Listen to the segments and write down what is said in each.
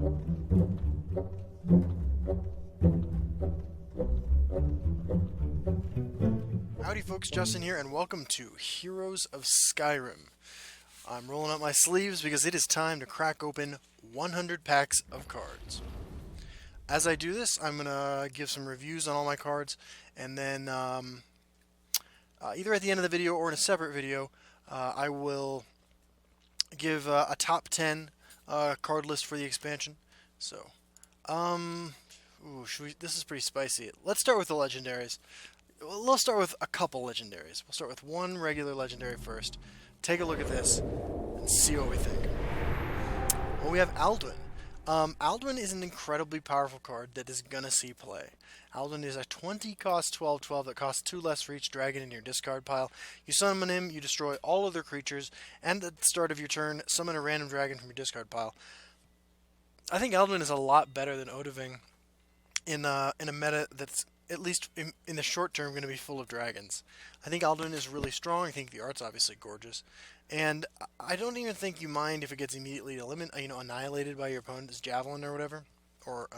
Howdy folks, Justin here, and welcome to Heroes of Skyrim. I'm rolling up my sleeves because it is time to crack open 100 packs of cards. As I do this, I'm going to give some reviews on all my cards, and then either at the end of the video or in a separate video, I will give a top 10 card list for the expansion. So, this is pretty spicy. Let's start with the legendaries. Let's start with a couple legendaries. We'll start with one regular legendary first. Take a look at this and see what we think. Well, we have Alduin. Alduin is an incredibly powerful card that is gonna see play. Alduin is a 20 cost 12/12 that costs 2 less for each dragon in your discard pile. You summon him, you destroy all other creatures, and at the start of your turn, summon a random dragon from your discard pile. I think Alduin is a lot better than Odahviing in a meta that's, at least in the short term, going to be full of dragons. I think Alduin is really strong. I think the art's obviously gorgeous. And I don't even think you mind if it gets immediately annihilated by your opponent's Javelin or whatever, or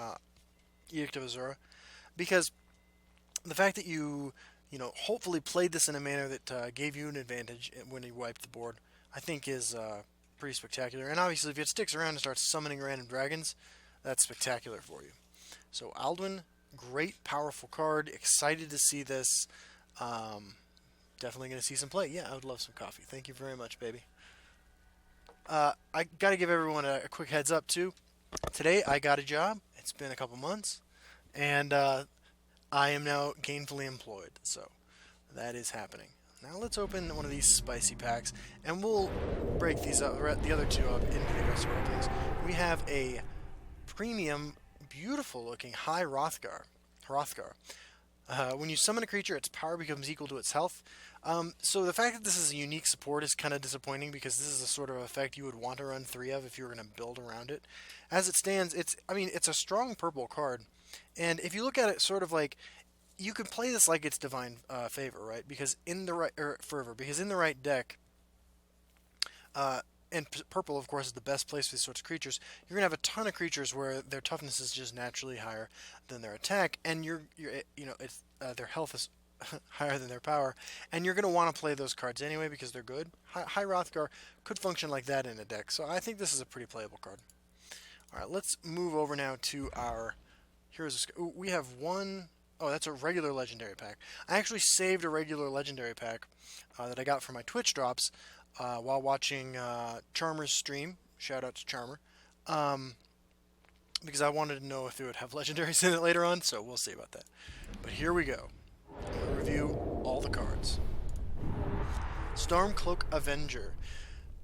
Edict of Azura. Because the fact that you hopefully played this in a manner that gave you an advantage when you wiped the board, I think is pretty spectacular. And obviously if it sticks around and starts summoning random dragons, that's spectacular for you. So Alduin, great, powerful card. Excited to see this. Definitely going to see some play. Yeah, I would love some coffee. Thank you very much, baby. I got to give everyone a quick heads up, too. Today, I got a job. It's been a couple months. And I am now gainfully employed. So, that is happening. Now, let's open one of these spicy packs. And we'll break these up, the other two up into the rest of our openings. We have a premium, beautiful-looking High Hrothgar. When you summon a creature, its power becomes equal to its health. So the fact that this is a unique support is kind of disappointing because this is a sort of effect you would want to run 3 of if you were going to build around it. As it stands, it's a strong purple card, and if you look at it, sort of like you could play this like it's Divine Favor, right? Because in the right Fervor, because in the right deck. And purple, of course, is the best place for these sorts of creatures. You're gonna have a ton of creatures where their toughness is just naturally higher than their attack, and their health is higher than their power, and you're gonna want to play those cards anyway because they're good. High Hrothgar could function like that in a deck, so I think this is a pretty playable card. All right, let's move over now to our Heroes of Skyrim. We have one. Oh, that's a regular legendary pack. I actually saved a regular legendary pack that I got from my Twitch drops. While watching Charmer's stream, shout out to Charmer, because I wanted to know if it would have legendaries in it later on, so we'll see about that. But here we go. I'm going to review all the cards. Stormcloak Avenger.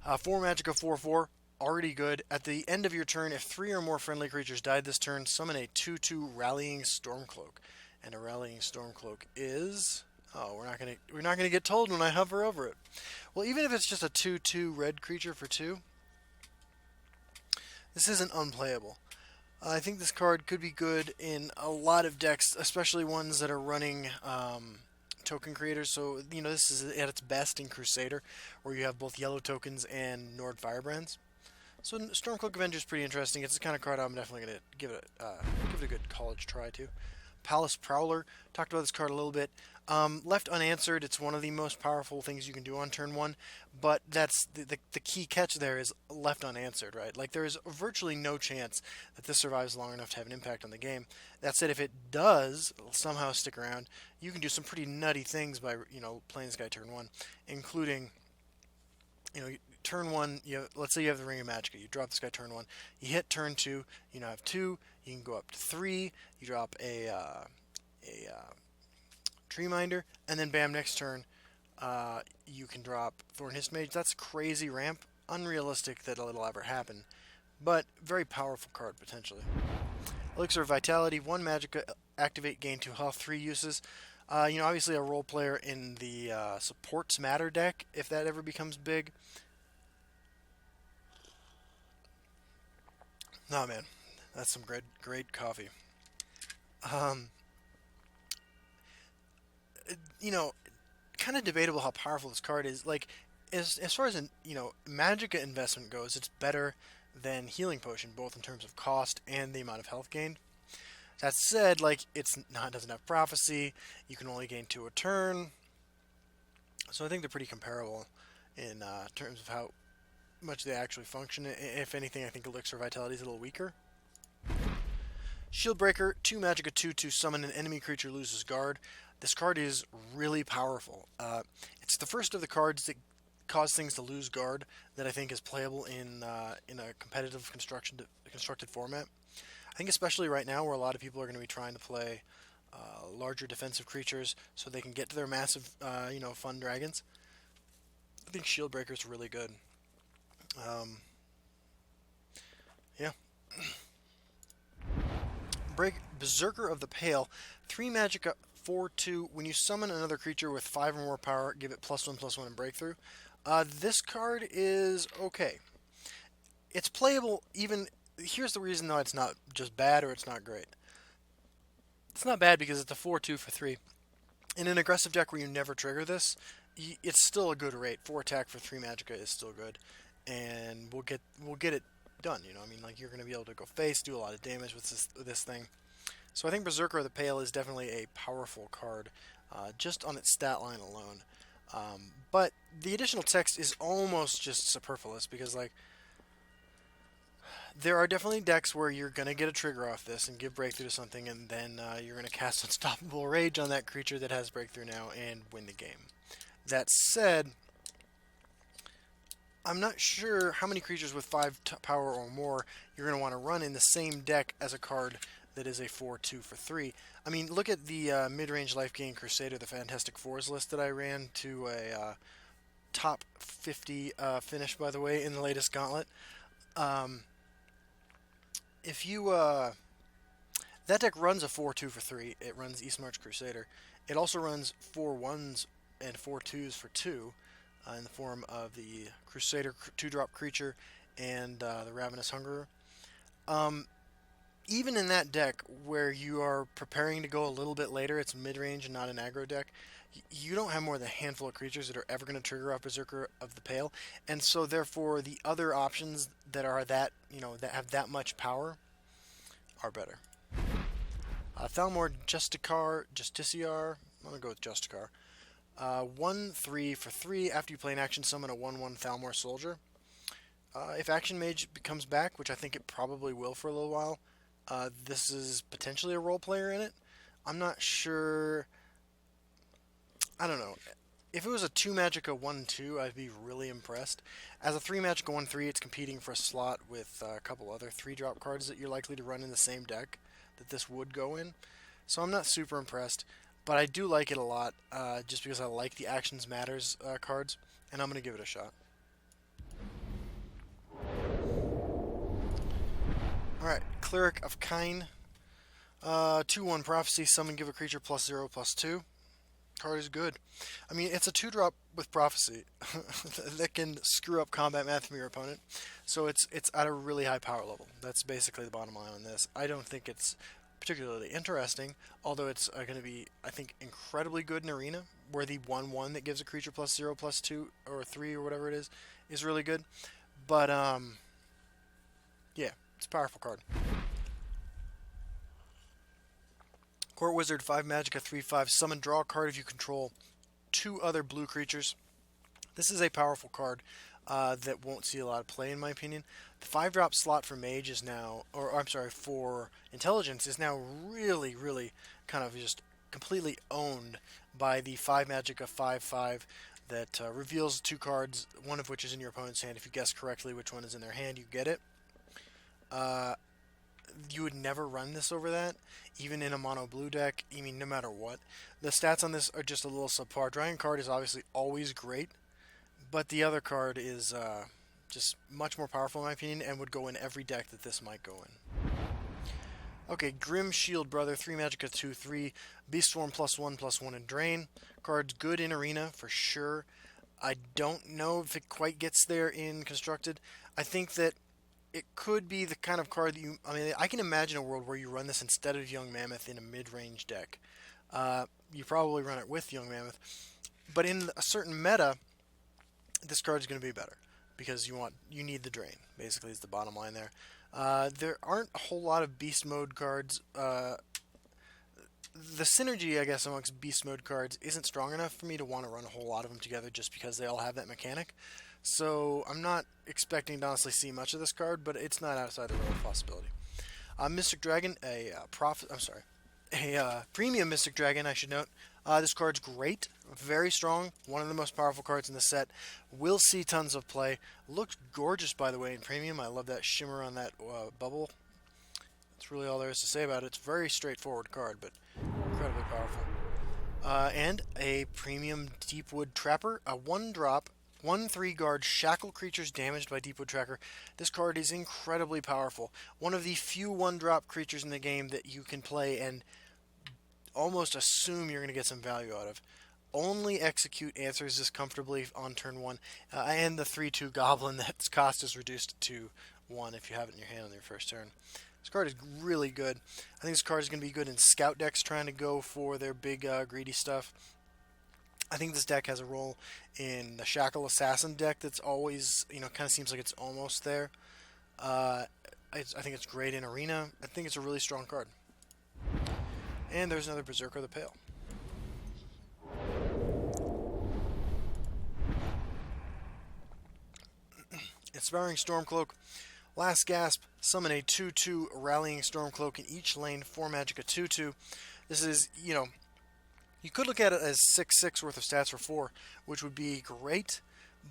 4 Magicka 4/4, already good. At the end of your turn, if 3 or more friendly creatures died this turn, summon a 2/2 Rallying Stormcloak. And a Rallying Stormcloak is... Oh, we're not gonna get told when I hover over it. Well, even if it's just a 2/2 red creature for 2, this isn't unplayable. I think this card could be good in a lot of decks, especially ones that are running token creators. So this is at its best in Crusader, where you have both yellow tokens and Nord Firebrands. So Stormcloak Avenger is pretty interesting. It's the kind of card I'm definitely gonna give it a good college try to. Palace Prowler, talked about this card a little bit. Left unanswered, it's one of the most powerful things you can do on turn 1, but that's the key catch there is left unanswered, right? Like, there is virtually no chance that this survives long enough to have an impact on the game. That said, if it does somehow stick around, you can do some pretty nutty things by, playing this guy turn 1, including, turn 1, let's say you have the Ring of Magicka, you drop this guy turn 1, you hit turn 2, you now have 2, you can go up to 3, you drop a Treeminder, and then bam, next turn, you can drop Thorn-Hissed Mage. That's crazy ramp, unrealistic that it'll ever happen, but very powerful card potentially. Elixir of Vitality, 1 Magicka, activate, gain 2 health, 3 uses. Obviously a role player in the Supports Matter deck, if that ever becomes big. No, man, that's some great coffee. Kind of debatable how powerful this card is. Like, as far as Magicka investment goes, it's better than Healing Potion, both in terms of cost and the amount of health gained. That said, like, it doesn't have Prophecy. You can only gain 2 a turn. So I think they're pretty comparable in terms of how much they actually function. If anything, I think Elixir Vitality is a little weaker. Shieldbreaker, 2 magic, a 2/2, summon an enemy creature, loses guard. This card is really powerful. It's the first of the cards that cause things to lose guard that I think is playable in a competitive constructed format. I think especially right now where a lot of people are going to be trying to play larger defensive creatures so they can get to their massive, fun dragons. I think Shieldbreaker is really good. Yeah. Berserker of the Pale, 3 magic, 4/2. When you summon another creature with 5 or more power, give it +1/+1 in breakthrough. This card is okay. It's playable even. Here's the reason though it's not just bad or it's not great. It's not bad because it's a 4/2 for 3. In an aggressive deck where you never trigger this, it's still a good rate. 4 attack for 3 magicka is still good, and we'll get it done. You know, I mean, like, you're going to be able to go face, do a lot of damage with this thing. So I think Berserker of the Pale is definitely a powerful card, just on its stat line alone. But the additional text is almost just superfluous because, like, there are definitely decks where you're going to get a trigger off this and give breakthrough to something, and then you're going to cast Unstoppable Rage on that creature that has breakthrough now and win the game. That said, I'm not sure how many creatures with 5 power or more you're going to want to run in the same deck as a card that is a 4/2 for 3. I mean, look at the mid-range life gain Crusader, the Fantastic Fours list that I ran to a top 50 finish, by the way, in the latest Gauntlet. If you that deck runs a 4/2 for 3. It runs Eastmarch Crusader. It also runs 4 1s and 4 2s for 2 in the form of the Crusader 2-drop creature and the Ravenous Hungerer. Even in that deck where you are preparing to go a little bit later, it's mid-range and not an aggro deck, you don't have more than a handful of creatures that are ever going to trigger off Berserker of the Pale, and so therefore the other options that are that have that much power are better. Thalmor Justiciar. I'm gonna go with Justicar. 1/3 for 3. After you play an action, summon a 1/1 Thalmor Soldier. If Action Mage comes back, which I think it probably will for a little while, this is potentially a role player in it. I'm not sure. I don't know. If it was a 2 magicka 1/2, I'd be really impressed. As a 3 magicka 1/3, it's competing for a slot with a couple other 3-drop cards that you're likely to run in the same deck that this would go in. So I'm not super impressed, but I do like it a lot, just because I like the Actions Matters cards, and I'm going to give it a shot. Alright, Cleric of Kine. 2/1 Prophecy, summon, give a creature +0/+2. Card is good. I mean, it's a 2-drop with Prophecy that can screw up combat math from your opponent. So it's at a really high power level. That's basically the bottom line on this. I don't think it's particularly interesting, although it's going to be, I think, incredibly good in Arena, where the 1/1 that gives a creature +0/+2 or 3 or whatever it is really good. But yeah, it's a powerful card. Court Wizard, 5 magicka 3/5. Summon, draw a card if you control 2 other blue creatures. This is a powerful card that won't see a lot of play, in my opinion. The 5-drop slot for Mage is now, for Intelligence is now really, really kind of just completely owned by the 5 magicka 5/5 that reveals 2 cards, one of which is in your opponent's hand. If you guess correctly which one is in their hand, you get it. You would never run this over that, even in a mono blue deck. I mean, no matter what. The stats on this are just a little subpar. Drawing card is obviously always great, but the other card is just much more powerful in my opinion, and would go in every deck that this might go in. Okay, Grim Shield Brother, 3 magicka 2/3. Beast Swarm +1/+1 and Drain. Card's good in Arena for sure. I don't know if it quite gets there in Constructed. I think that it could be the kind of card that I can imagine a world where you run this instead of Young Mammoth in a mid-range deck. You probably run it with Young Mammoth, but in a certain meta, this card is going to be better because you need the drain. Basically, is the bottom line there. There aren't a whole lot of beast mode cards. The synergy, I guess, amongst beast mode cards isn't strong enough for me to want to run a whole lot of them together just because they all have that mechanic. So I'm not expecting to honestly see much of this card, but it's not outside the realm of possibility. Mystic Dragon, a premium Mystic Dragon, I should note. This card's great, very strong, one of the most powerful cards in the set. Will see tons of play. Looks gorgeous, by the way, in premium. I love that shimmer on that bubble. That's really all there is to say about it. It's a very straightforward card, but incredibly powerful. And a premium Deepwood Trapper, a 1-drop, 1/3 guard, shackle creatures damaged by Deepwood Tracker. This card is incredibly powerful. One of the few 1-drop creatures in the game that you can play and almost assume you're going to get some value out of. Only execute answers this comfortably on turn 1, and the 3/2 goblin that's cost is reduced to 1 if you have it in your hand on your first turn. This card is really good. I think this card is going to be good in scout decks trying to go for their big greedy stuff. I think this deck has a role in the Shackle Assassin deck that's always, kind of seems like it's almost there. I think it's great in Arena. I think it's a really strong card. And there's another Berserker the Pale. Inspiring Stormcloak. Last gasp, summon a 2/2 Rallying Stormcloak in each lane, 4 magic, a 2/2. This is, you could look at it as 6/6 worth of stats for 4, which would be great,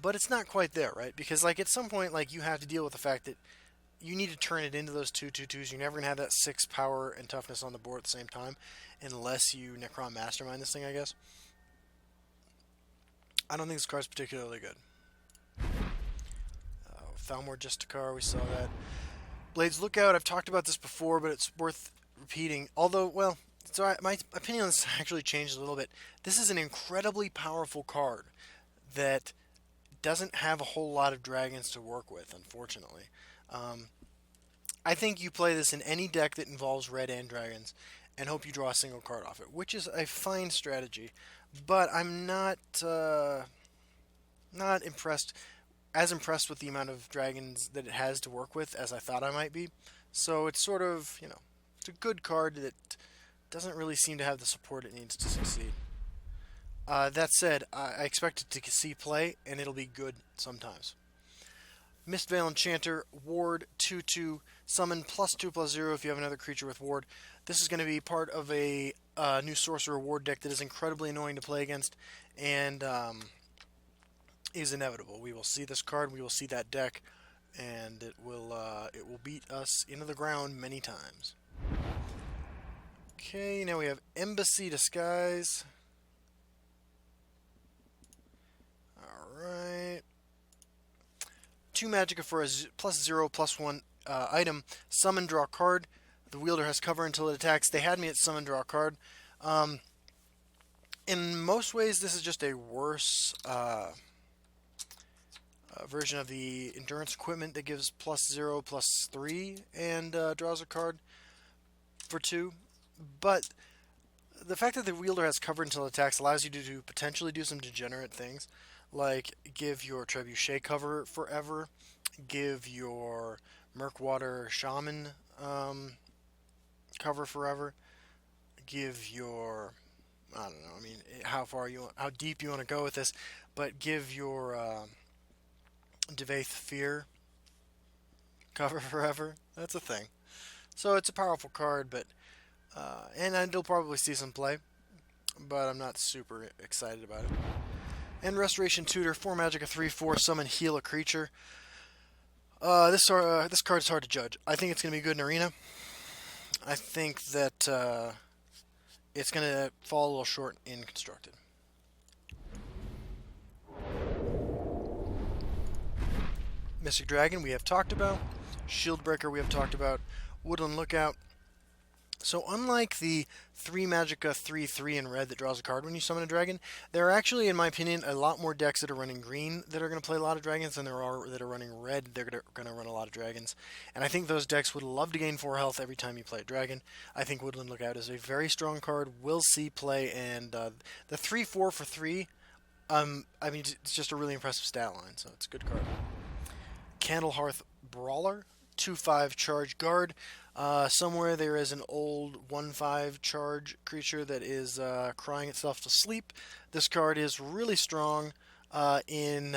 but it's not quite there, right? Because, at some point, you have to deal with the fact that you need to turn it into those 2/2/2s. You're never going to have that 6 power and toughness on the board at the same time, unless you Necron Mastermind this thing, I guess. I don't think this card's particularly good. Thalmor Justicar, we saw that. Blades Lookout, I've talked about this before, but it's worth repeating. Although, my opinion on this actually changed a little bit. This is an incredibly powerful card that doesn't have a whole lot of dragons to work with, unfortunately. I think you play this in any deck that involves red and dragons and hope you draw a single card off it, which is a fine strategy, but I'm not impressed with the amount of dragons that it has to work with as I thought I might be. So it's sort of, it's a good card that doesn't really seem to have the support it needs to succeed. That said, I expect it to see play, and it'll be good sometimes. Mistveil Enchanter, Ward, 2/2, summon +2/+0 if you have another creature with Ward. This is going to be part of a new Sorcerer Ward deck that is incredibly annoying to play against, and is inevitable. We will see this card, we will see that deck, and it will beat us into the ground many times. Okay, now we have Embassy Disguise. Alright. 2 Magicka for a +0/+1 item. Summon, draw card. The wielder has cover until it attacks. They had me at summon, draw card. In most ways, this is just a worse version of the endurance equipment that gives +0/+3 and draws a card for 2. But the fact that the wielder has cover until it attacks allows you to potentially do some degenerate things, like give your Trebuchet cover forever, give your Murkwater Shaman cover forever, give your, I don't know, how deep you want to go with this, but give your Devaith Fear cover forever. That's a thing. So it's a powerful card, but and it'll probably see some play, but I'm not super excited about it. And Restoration Tutor, 4 Magic, a 3/4, summon, heal a creature. This card's hard to judge. I think it's going to be good in Arena. I think that it's going to fall a little short in Constructed. Mystic Dragon we have talked about. Shieldbreaker we have talked about. Woodland Lookout. So unlike the 3 Magicka 3/3 in red that draws a card when you summon a dragon, there are actually, in my opinion, a lot more decks that are running green that are going to play a lot of dragons than there are that are running red. They're going to run a lot of dragons. And I think those decks would love to gain 4 health every time you play a dragon. I think Woodland Lookout is a very strong card, will see play, and the 3/4 for 3, it's just a really impressive stat line, so it's a good card. Candlehearth Brawler, 2/5 charge guard. Somewhere there is an old 1/5 charge creature that is crying itself to sleep. This card is really strong in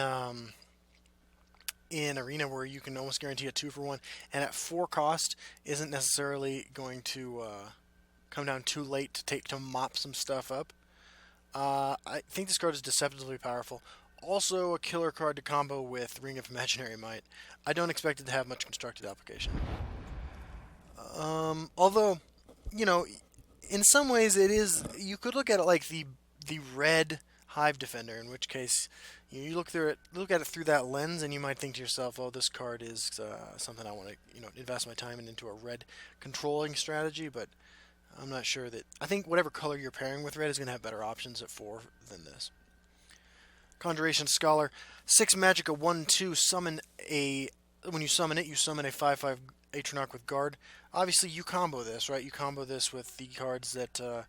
Arena, where you can almost guarantee a 2-for-1, and at 4 cost isn't necessarily going to come down too late to mop some stuff up. I think this card is deceptively powerful. Also a killer card to combo with Ring of Imaginary Might. I don't expect it to have much constructed application. Although, you know, in some ways it is, you could look at it like the red Hive Defender, in which case you look at it through that lens, and you might think to yourself, "Oh, this card is something I want to invest my time into a red controlling strategy." But I'm not sure that. I think whatever color you're pairing with red is going to have better options at 4 than this. Conjuration Scholar, 6 magic, a 1/2. Summon a. When you summon it, you summon a 5/5 Atronach with guard. Obviously, you combo this, right? You combo this with the cards that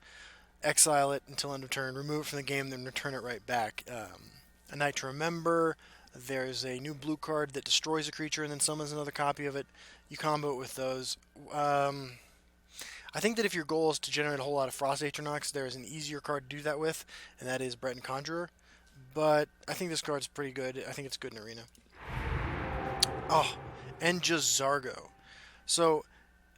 exile it until end of turn, remove it from the game, then return it right back. A Night to Remember. There's a new blue card that destroys a creature and then summons another copy of it. You combo it with those. I think that if your goal is to generate a whole lot of Frost Atronachs, there's an easier card to do that with, and that is Breton Conjurer. But I think this card's pretty good. I think it's good in Arena. Oh, and Jazargo. So,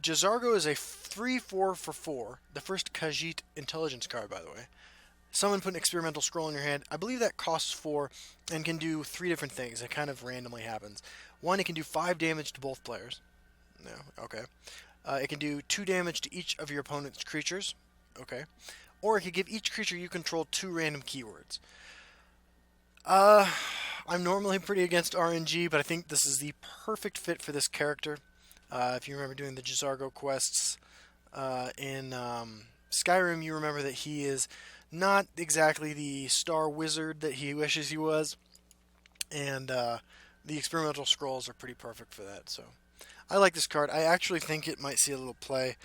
Jazargo is a 3/4 for 4. The first Khajiit intelligence card, by the way. Someone put an experimental scroll in your hand. I believe that costs 4 and can do 3 different things. It kind of randomly happens. 1, it can do 5 damage to both players. No, okay. It can do 2 damage to each of your opponent's creatures. Okay. Or it can give each creature you control 2 random keywords. I'm normally pretty against RNG, but I think this is the perfect fit for this character. If you remember doing the Jazargo quests in Skyrim, you remember that he is not exactly the star wizard that he wishes he was, and the experimental scrolls are pretty perfect for that. So I like this card. I actually think it might see a little play,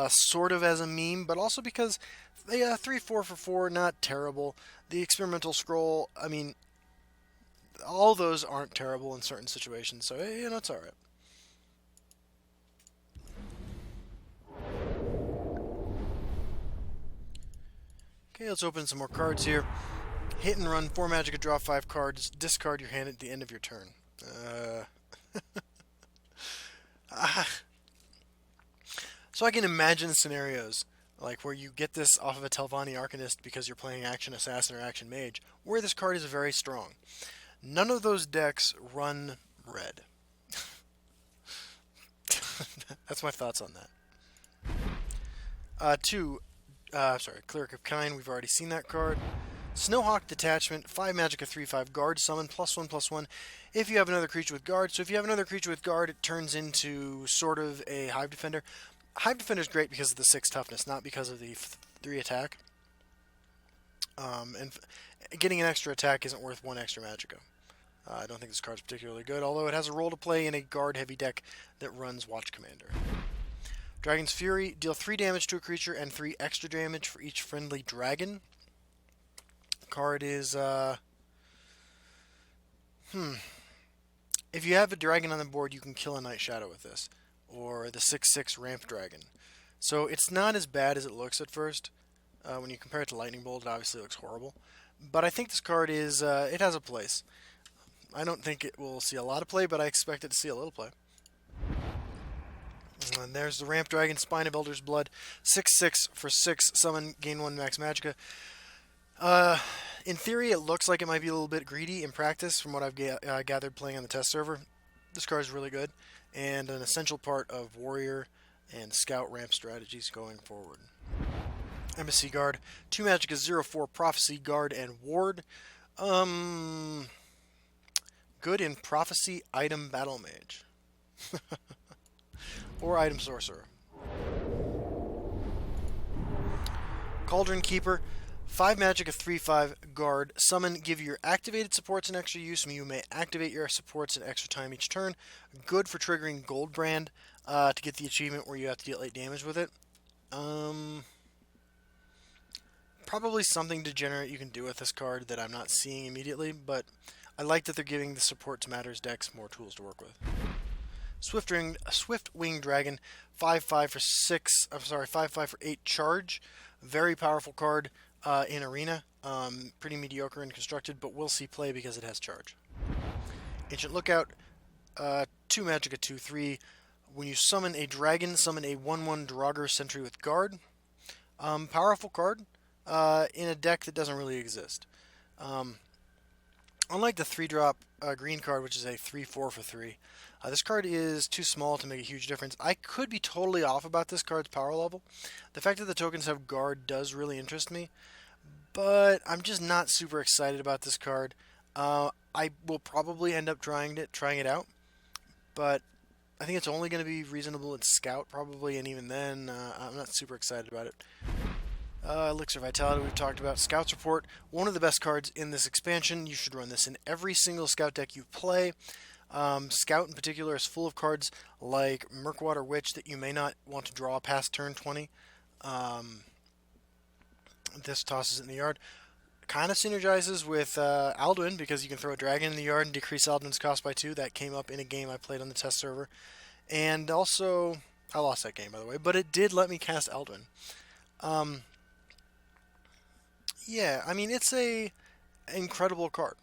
sort of as a meme, but also because 3/4 for 4, not terrible. The experimental scroll, I mean, all those aren't terrible in certain situations, so it's alright. Okay, let's open some more cards here. Hit and run, 4 magic, draw 5 cards, discard your hand at the end of your turn. So I can imagine scenarios like where you get this off of a Telvanni Arcanist because you're playing Action Assassin or Action Mage, where this card is very strong. None of those decks run red. That's my thoughts on that. 2, Cleric of Kine, we've already seen that card. Snowhawk Detachment, 5 magic, a 3/5 guard, summon, +1/+1 if you have another creature with guard. So if you have another creature with guard, it turns into sort of a Hive Defender. Hive Defender is great because of the 6 toughness, not because of the 3 attack. And getting an extra attack isn't worth 1 extra Magicka. I don't think this card's particularly good, although it has a role to play in a guard-heavy deck that runs Watch Commander. Dragon's Fury, deal 3 damage to a creature and 3 extra damage for each friendly dragon. Card is, if you have a dragon on the board, you can kill a Night Shadow with this, or the 6/6 Ramp Dragon. So it's not as bad as it looks at first. When you compare it to Lightning Bolt, it obviously looks horrible. But I think this card is, it has a place. I don't think it will see a lot of play, but I expect it to see a little play. And there's the Ramp Dragon, Spine of Elder's Blood, 6/6 for 6, summon, gain 1 max Magicka. In theory, it looks like it might be a little bit greedy. In practice, from what I've gathered playing on the test server, this card is really good, and an essential part of Warrior and Scout ramp strategies going forward. Embassy Guard, 2 magic, a 0/4 Prophecy, Guard, and Ward. Good in Prophecy, Item Battle Mage. Or Item Sorcerer. Cauldron Keeper, 5 magic, a 3/5 guard. Summon, give your activated supports an extra use. You may activate your supports an extra time each turn. Good for triggering Goldbrand to get the achievement where you have to deal 8 damage with it. Probably something degenerate you can do with this card that I'm not seeing immediately, but I like that they're giving the support to Matters decks more tools to work with. Swift-Winged Dragon, 5/5 for 6. I'm sorry, 5/5 for 8 charge. Very powerful card in Arena. Pretty mediocre and constructed, but we'll see play because it has charge. Ancient Lookout, 2 Magicka, 2/3. When you summon a dragon, summon a 1/1 Draugr Sentry with Guard. Powerful card in a deck that doesn't really exist. Unlike the 3-drop green card, which is a 3/4 for 3, this card is too small to make a huge difference. I could be totally off about this card's power level. The fact that the tokens have Guard does really interest me, but I'm just not super excited about this card. I will probably end up trying it out, but I think it's only going to be reasonable in Scout probably, and even then, I'm not super excited about it. Elixir Vitality we've talked about. Scout's Report, one of the best cards in this expansion. You should run this in every single Scout deck you play. Scout in particular is full of cards like Murkwater Witch that you may not want to draw past turn 20. This tosses it in the yard. Kind of synergizes with Alduin because you can throw a dragon in the yard and decrease Alduin's cost by 2. That came up in a game I played on the test server. And also, I lost that game by the way, but it did let me cast Alduin. Yeah, I mean, it's a incredible card.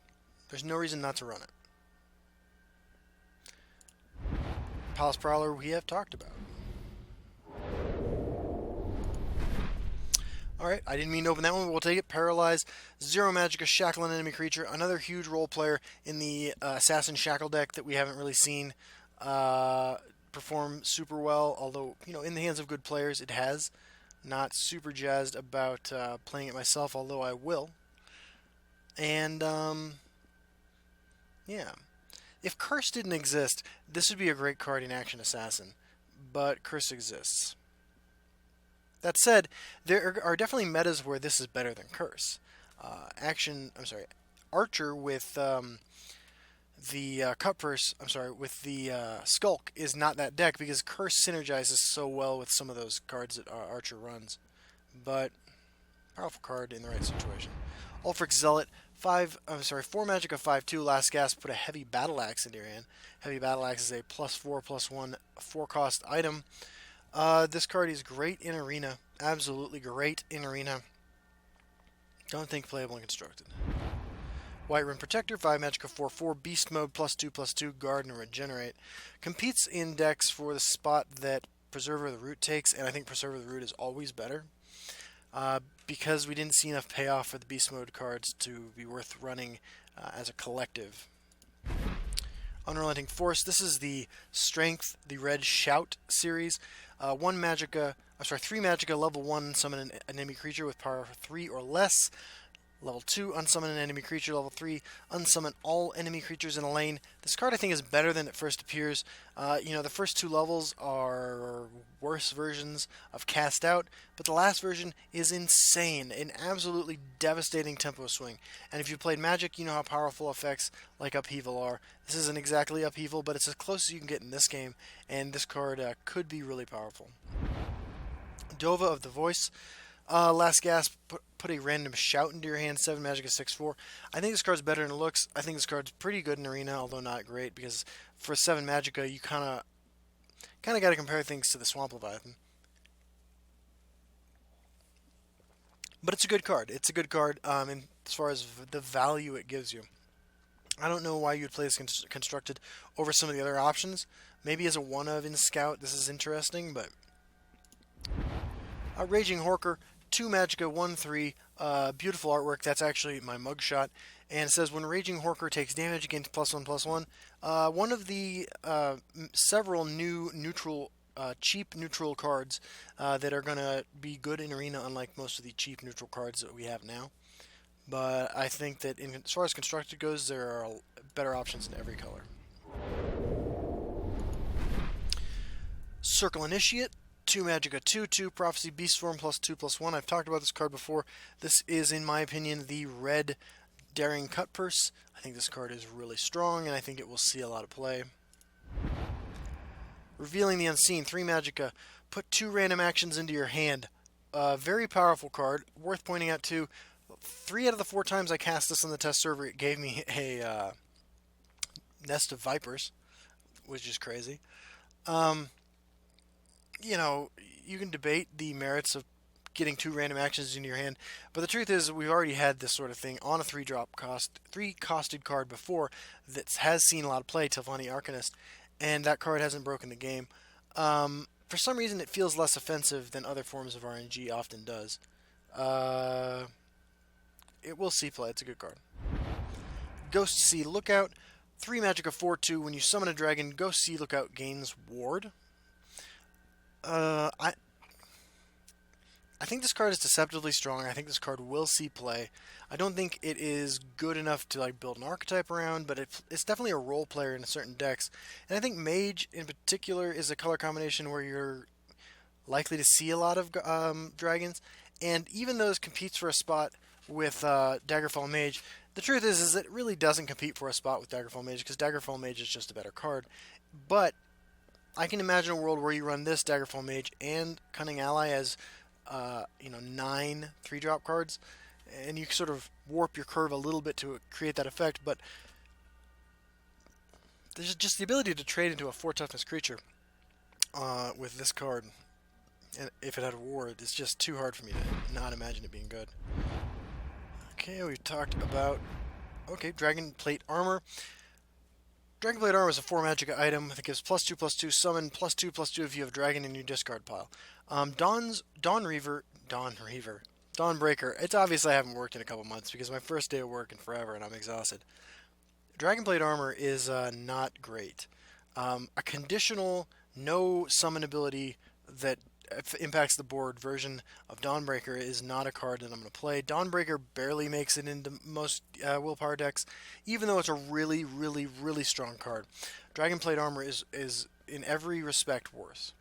There's no reason not to run it. Palace Prowler we have talked about. Alright, I didn't mean to open that one, but we'll take it. Paralyze, 0 Magicka, shackle an enemy creature. Another huge role player in the Assassin Shackle deck that we haven't really seen perform super well. Although, you know, in the hands of good players, it has. Not super jazzed about playing it myself, although I will. And, yeah. If Curse didn't exist, this would be a great card in Action Assassin. But Curse exists. That said, there are definitely metas where this is better than Curse. Archer with the Cutpurse, with the Skulk is not that deck because Curse synergizes so well with some of those cards that Archer runs. But powerful card in the right situation. Ulfric Zealot, 4 Magicka, 5/2. Last Gasp. Put a Heavy Battle Axe into your hand. Heavy Battle Axe is a +4/+1 4-cost item. This card is great in Arena. Absolutely great in Arena. Don't think playable and constructed. Whiterun Protector, 5 Magicka, 4/4. Beast Mode, +2/+2. Guard and Regenerate. Competes in decks for the spot that Preserver of the Root takes, and I think Preserver of the Root is always better. Because we didn't see enough payoff for the Beast Mode cards to be worth running as a collective. Unrelenting Force. This is the Strength, the Red Shout series. 3 Magicka, level 1, summon an enemy creature with power 3 or less. Level 2, unsummon an enemy creature. Level 3, unsummon all enemy creatures in a lane. This card I think is better than it first appears. The first 2 levels are worse versions of Cast Out, but the last version is insane. An absolutely devastating tempo swing. And if you played Magic, you know how powerful effects like Upheaval are. This isn't exactly Upheaval, but it's as close as you can get in this game, and this card could be really powerful. Dova of the Voice. Last Gasp, put a random shout into your hand, 7 Magicka, 6/4. I think this card's better than it looks. I think this card's pretty good in Arena, although not great, because for 7 Magicka, you kind of got to compare things to the Swamp Leviathan. But it's a good card. It's a good card in as far as the value it gives you. I don't know why you'd play this constructed over some of the other options. Maybe as a one-of in Scout, this is interesting, but... Raging Horker, 2 Magicka, 1/3, beautiful artwork. That's actually my mugshot. And it says, when Raging Horker takes damage against +1/+1, one of the several new neutral, cheap neutral cards that are going to be good in Arena, unlike most of the cheap neutral cards that we have now. But I think that as far as constructed goes, there are better options in every color. Circle Initiate. 2 Magicka, 2/2, Prophecy, Beast Form, +2/+1. I've talked about this card before. This is, in my opinion, the red Daring Cutpurse. I think this card is really strong, and I think it will see a lot of play. Revealing the Unseen, 3 Magicka. Put 2 random actions into your hand. Very powerful card. Worth pointing out, too. 3 out of the 4 times I cast this on the test server, it gave me a Nest of Vipers, which is crazy. Um, you know, you can debate the merits of getting two random actions in your hand, but the truth is we've already had this sort of thing on a three costed card before that has seen a lot of play, Telvanni Arcanist, and that card hasn't broken the game. For some reason, it feels less offensive than other forms of RNG often does. Uh, it will see play. It's a good card. Ghost Sea Lookout. 3 magic of 4/2. When you summon a dragon, Ghost Sea Lookout gains Ward. I think this card is deceptively strong. I think this card will see play. I don't think it is good enough to like build an archetype around, but it's definitely a role player in certain decks. And I think Mage in particular is a color combination where you're likely to see a lot of dragons. And even though it competes for a spot with Daggerfall Mage, the truth is it really doesn't compete for a spot with Daggerfall Mage because Daggerfall Mage is just a better card. But I can imagine a world where you run this Daggerfall Mage and Cunning Ally as 9 3-drop cards, and you sort of warp your curve a little bit to create that effect. But there's just the ability to trade into a 4 toughness creature with this card, and if it had a ward, it's just too hard for me to not imagine it being good. Okay, we've talked about Dragon Plate Armor. Dragon Plate Armor is a 4 magic item that gives +2/+2 summon, +2/+2 if you have a dragon in your discard pile. Dawnbreaker. It's obviously I haven't worked in a couple months because my first day of work in forever and I'm exhausted. Dragon Plate Armor is not great. A conditional, no summon ability that impacts the board version of Dawnbreaker is not a card that I'm going to play. Dawnbreaker barely makes it into most willpower decks, even though it's a really, really, really strong card. Dragon Plate Armor is in every respect worse.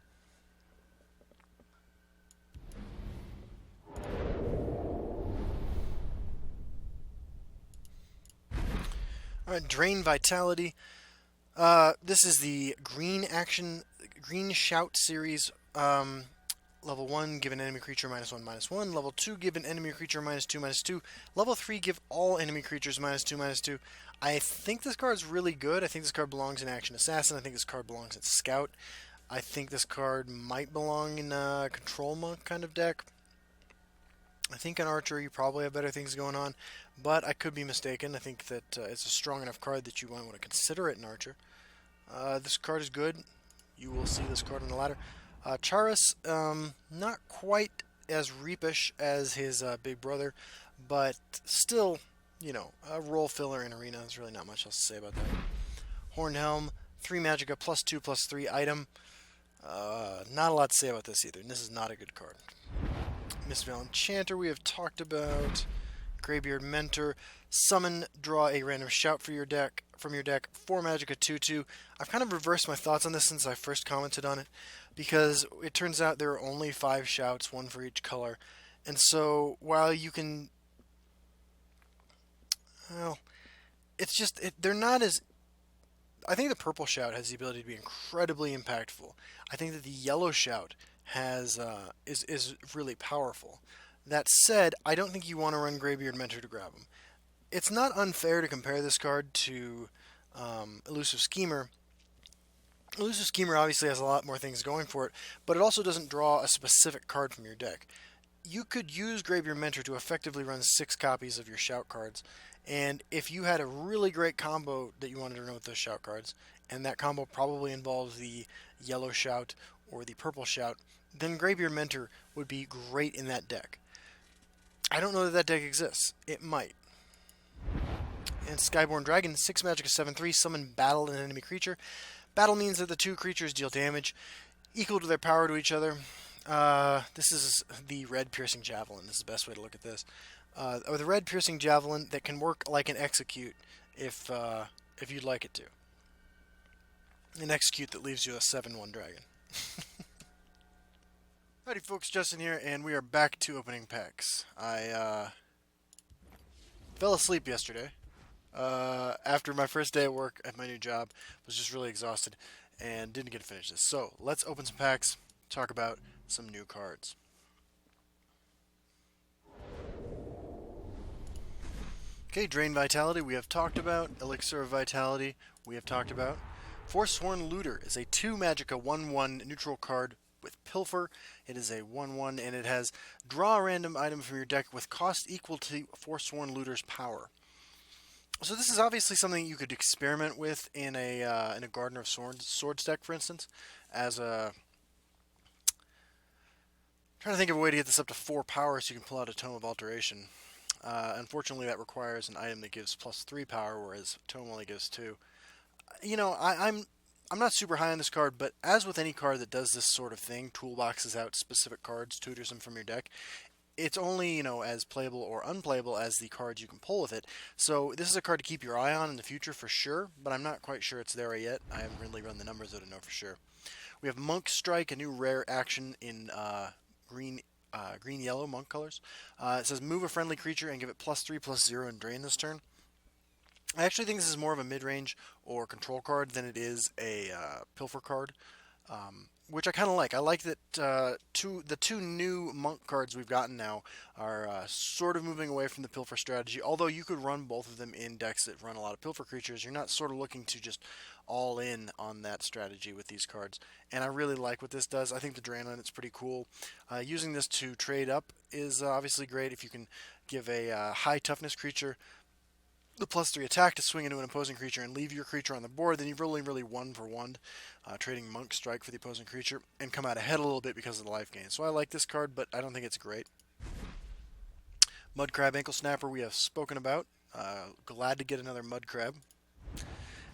Alright, Drain Vitality. This is the Green Shout series. Level 1, give an enemy creature -1/-1. Level 2, give an enemy creature -2/-2. Level 3, give all enemy creatures -2/-2. I think this card is really good. I think this card belongs in Action Assassin. I think this card belongs in Scout. I think this card might belong in a Control Monk kind of deck. I think in Archer you probably have better things going on, but I could be mistaken. I think that it's a strong enough card that you might want to consider it in Archer. This card is good. You will see this card on the ladder. Charis, not quite as reapish as his big brother, but still, a role filler in Arena. There's really not much else to say about that. Horned Helm, 3 Magicka, +2/+3 item. Not a lot to say about this either, and this is not a good card. Mistveil Enchanter we have talked about. Greybeard Mentor, summon, draw a random shout from your deck. 4 Magicka, 2/2. I've kind of reversed my thoughts on this since I first commented on it, because it turns out there are only 5 shouts, 1 for each color. And so while you can, well, they're not as. I think the purple shout has the ability to be incredibly impactful. I think that the yellow shout is really powerful. That said, I don't think you want to run Greybeard Mentor to grab him. It's not unfair to compare this card to Elusive Schemer. Elusive Schemer obviously has a lot more things going for it, but it also doesn't draw a specific card from your deck. You could use Greybeard Mentor to effectively run 6 copies of your shout cards, and if you had a really great combo that you wanted to run with those shout cards, and that combo probably involves the yellow shout or the purple shout, then Greybeard Mentor would be great in that deck. I don't know that deck exists. It might. And Skyborn Dragon, 6 Magicka, 7/3, summon, battle an enemy creature. Battle means that the 2 creatures deal damage equal to their power to each other. This is the Red Piercing Javelin. This is the best way to look at this. Or the Red Piercing Javelin that can work like an execute if you'd like it to. An execute that leaves you a 7/1 dragon. Howdy folks, Justin here, and we are back to opening packs. I fell asleep yesterday after my first day at work at my new job. Was just really exhausted and didn't get to finish this. So let's open some packs, talk about some new cards. Okay, Drain Vitality we have talked about. Elixir of Vitality we have talked about. Forsworn Looter is a 2 magicka 1/1 neutral card with Pilfer. It is a 1/1 and it has draw a random item from your deck with cost equal to Forsworn Looter's power. So this is obviously something you could experiment with in a Gardener of Swords deck, for instance, as a trying to think of a way to get this up to 4 power so you can pull out a Tome of Alteration. Unfortunately, that requires an item that gives +3 power, whereas Tome only gives 2. You know, I'm not super high on this card, but as with any card that does this sort of thing, toolboxes out specific cards, tutors them from your deck, it's only, as playable or unplayable as the cards you can pull with it. So this is a card to keep your eye on in the future for sure, but I'm not quite sure it's there yet. I haven't really run the numbers to know for sure. We have Monk Strike, a new rare action in green-yellow monk colors. It says move a friendly creature and give it +3/+0 and drain this turn. I actually think this is more of a mid-range or control card than it is a pilfer card, which I kind of like. I like that the two new monk cards we've gotten now are sort of moving away from the pilfer strategy, although you could run both of them in decks that run a lot of pilfer creatures. You're not sort of looking to just all in on that strategy with these cards, and I really like what this does. I think the drain on it's pretty cool. Using this to trade up is obviously great. If you can give a high toughness creature the +3 attack to swing into an opposing creature and leave your creature on the board, then you've really won for one, trading Monk Strike for the opposing creature, and come out ahead a little bit because of the life gain. So I like this card, but I don't think it's great. Mudcrab Ankle Snapper we have spoken about. Glad to get another Mudcrab.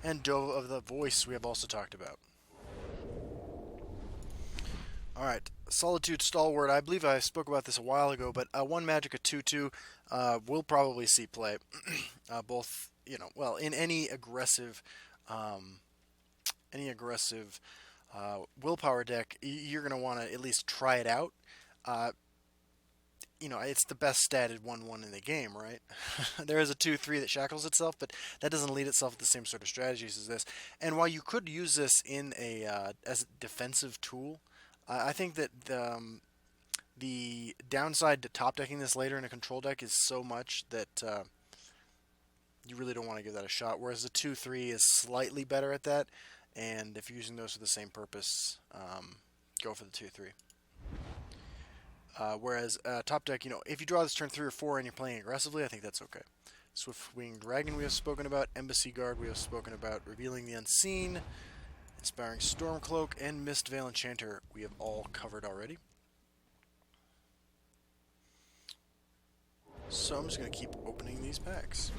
And Dove of the Voice we have also talked about. Alright, Solitude Stalwart. I believe I spoke about this a while ago, but 1 magic, a 2/2 will probably see play. Both, well, in any aggressive willpower deck, you're going to want to at least try it out. It's the best statted 1/1 in the game, right? There is a 2/3 that shackles itself, but that doesn't lead itself with the same sort of strategies as this. And while you could use this in as a defensive tool, I think that the downside to top decking this later in a control deck is so much that you really don't want to give that a shot. Whereas the 2/3 is slightly better at that, and if you're using those for the same purpose, go for the 2/3. Whereas top deck, if you draw this turn 3 or 4 and you're playing aggressively, I think that's okay. Swift-Winged Dragon we have spoken about, Embassy Guard we have spoken about, Revealing the Unseen, Inspiring Stormcloak, and Mistveil Enchanter we have all covered already. So I'm just going to keep opening these packs.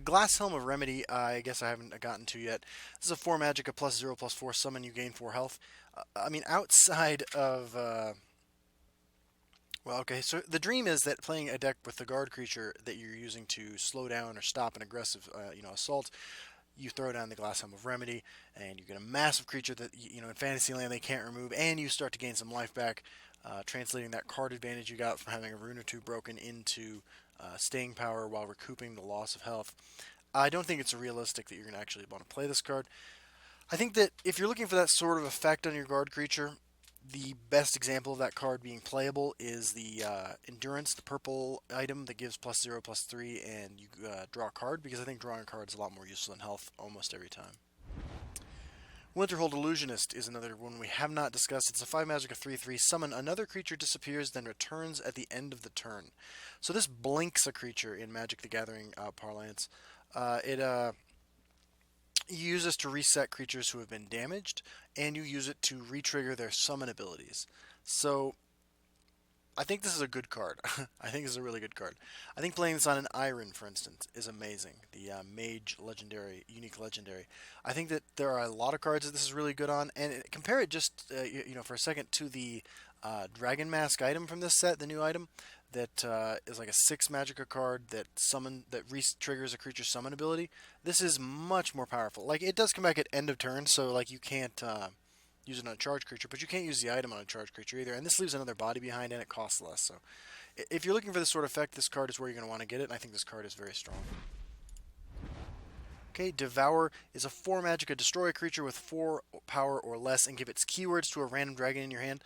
Glass Helm of Remedy, I guess I haven't gotten to yet. This is a 4 magic, a +0/+4 summon, you gain 4 health. Outside of... Well, okay, so the dream is that playing a deck with the guard creature that you're using to slow down or stop an aggressive, assault, you throw down the Glass Helm of Remedy, and you get a massive creature that, in Fantasyland they can't remove, and you start to gain some life back, translating that card advantage you got from having a rune or 2 broken into staying power while recouping the loss of health. I don't think it's realistic that you're going to actually want to play this card. I think that if you're looking for that sort of effect on your guard creature, the best example of that card being playable is the Endurance, the purple item that gives +0/+3, and you draw a card, because I think drawing a card is a lot more useful than health almost every time. Winterhold Illusionist is another one we have not discussed. It's a 5 magic, a 3/3. Summon another creature, disappears, then returns at the end of the turn. So this blinks a creature in Magic the Gathering parlance. You use this to reset creatures who have been damaged, and you use it to re-trigger their summon abilities. So I think this is a good card. I think this is a really good card. I think playing this on an Iron, for instance, is amazing. The Mage Legendary, Unique Legendary. I think that there are a lot of cards that this is really good on, and compare it just, for a second to the Dragon Mask item from this set, the new item, that is like a 6 Magicka card that re-triggers a creature's summon ability. This is much more powerful. Like, it does come back at end of turn, so like you can't use it on a charged creature, but you can't use the item on a charged creature either. And this leaves another body behind, and it costs less. So if you're looking for this sort of effect, this card is where you're going to want to get it, and I think this card is very strong. Okay, Devour is a 4 Magicka, destroy a creature with 4 power or less, and give its keywords to a random dragon in your hand.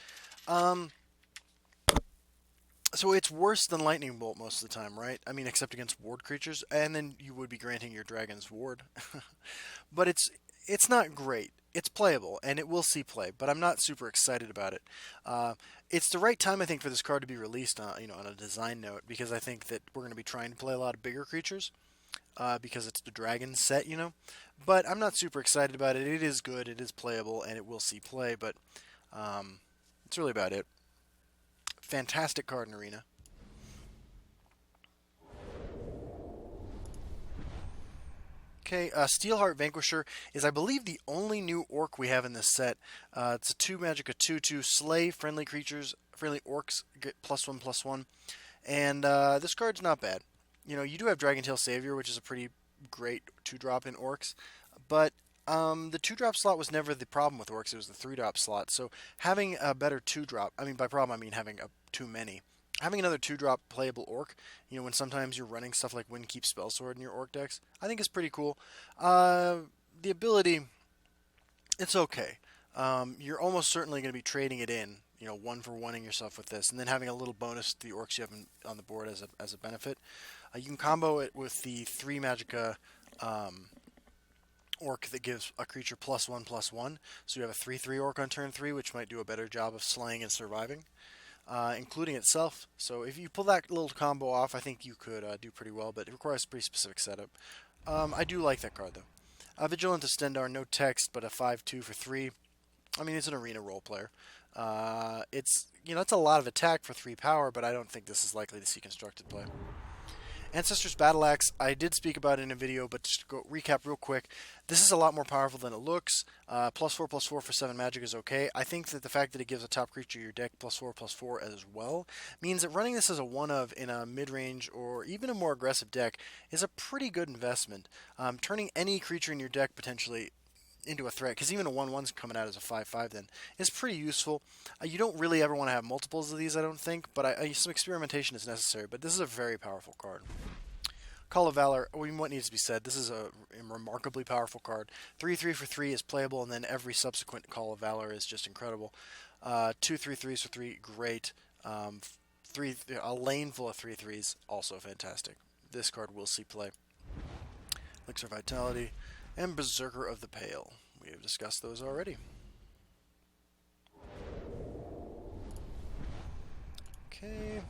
So it's worse than lightning bolt most of the time, right? I mean, except against ward creatures, and then you would be granting your dragon's ward. But it's not great. It's playable, and it will see play, but I'm not super excited about it. Uh, it's the right time, I think, for this card to be released, on a design note, because I think that we're going to be trying to play a lot of bigger creatures, because it's the dragon set. But I'm not super excited about it. It is good, it is playable, and it will see play, but that's really about it. Fantastic card in Arena. Okay, Steelheart Vanquisher is, I believe, the only new orc we have in this set. It's a 2 magic, a 2/2 slay friendly creatures, friendly orcs get +1/+1, and this card's not bad. You do have Dragontail Savior, which is a pretty great 2-drop in orcs, but the 2-drop slot was never the problem with orcs. It was the 3-drop slot. So having a better 2-drop, I mean by problem I mean having too many. Having another 2-drop playable orc, when sometimes you're running stuff like Windkeep Spellsword in your orc decks, I think is pretty cool. The ability, it's okay. You're almost certainly going to be trading it in, one for oneing yourself with this, and then having a little bonus to the orcs you have on the board as a benefit. You can combo it with the 3 Magicka orc that gives a creature +1/+1. So you have a 3/3 orc on turn 3, which might do a better job of slaying and surviving, including itself. So if you pull that little combo off, I think you could do pretty well, but it requires a pretty specific setup. I do like that card, though. Vigilant Estendar, no text, but a 5/2 for 3. I mean, it's an arena role player. It's a lot of attack for 3 power, but I don't think this is likely to see constructed play. Ancestors Battle Axe, I did speak about it in a video, but just to go recap real quick, this is a lot more powerful than it looks. +4/+4 for 7 magic is okay. I think that the fact that it gives a top creature your deck +4/+4 as well means that running this as a one-of in a mid-range or even a more aggressive deck is a pretty good investment. Turning any creature in your deck potentially into a threat, because even a 1/1's coming out as a 5/5 then, is pretty useful. You don't really ever want to have multiples of these, I don't think, but some experimentation is necessary, but this is a very powerful card. Call of Valor, what needs to be said, this is a remarkably powerful card. 3/3 for 3 is playable, and then every subsequent Call of Valor is just incredible. 2 3/3s for 3, great. A lane full of 3/3s, also fantastic. This card will see play. Elixir Vitality, and Berserker of the Pale. We have discussed those already. Okay.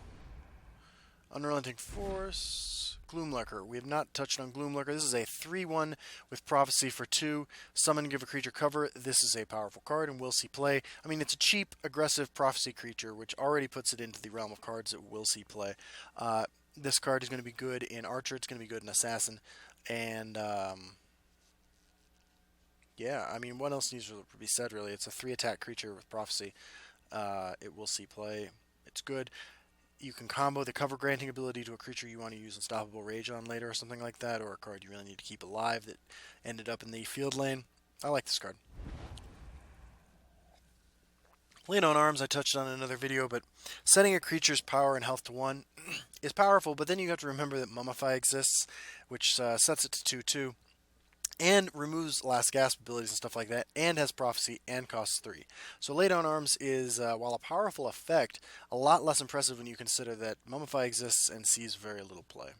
Unrelenting Force. Gloom Lurker. We have not touched on Gloom Lurker. This is a 3/1 with Prophecy for 2. Summon and give a creature cover. This is a powerful card and will see play. I mean, it's a cheap, aggressive Prophecy creature, which already puts it into the realm of cards that will see play. This card is going to be good in Archer. It's going to be good in Assassin. And, yeah, I mean, what else needs to be said, really? It's a 3-attack creature with Prophecy. It will see play. It's good. You can combo the cover granting ability to a creature you want to use Unstoppable Rage on later or something like that, or a card you really need to keep alive that ended up in the field lane. I like this card. Lean on Arms I touched on in another video, but setting a creature's power and health to 1 is powerful, but then you have to remember that Mummify exists, which sets it to 2/2. And removes Last Gasp abilities and stuff like that, and has Prophecy, and costs 3. So Lay Down Arms is, while a powerful effect, a lot less impressive when you consider that Mummify exists and sees very little play.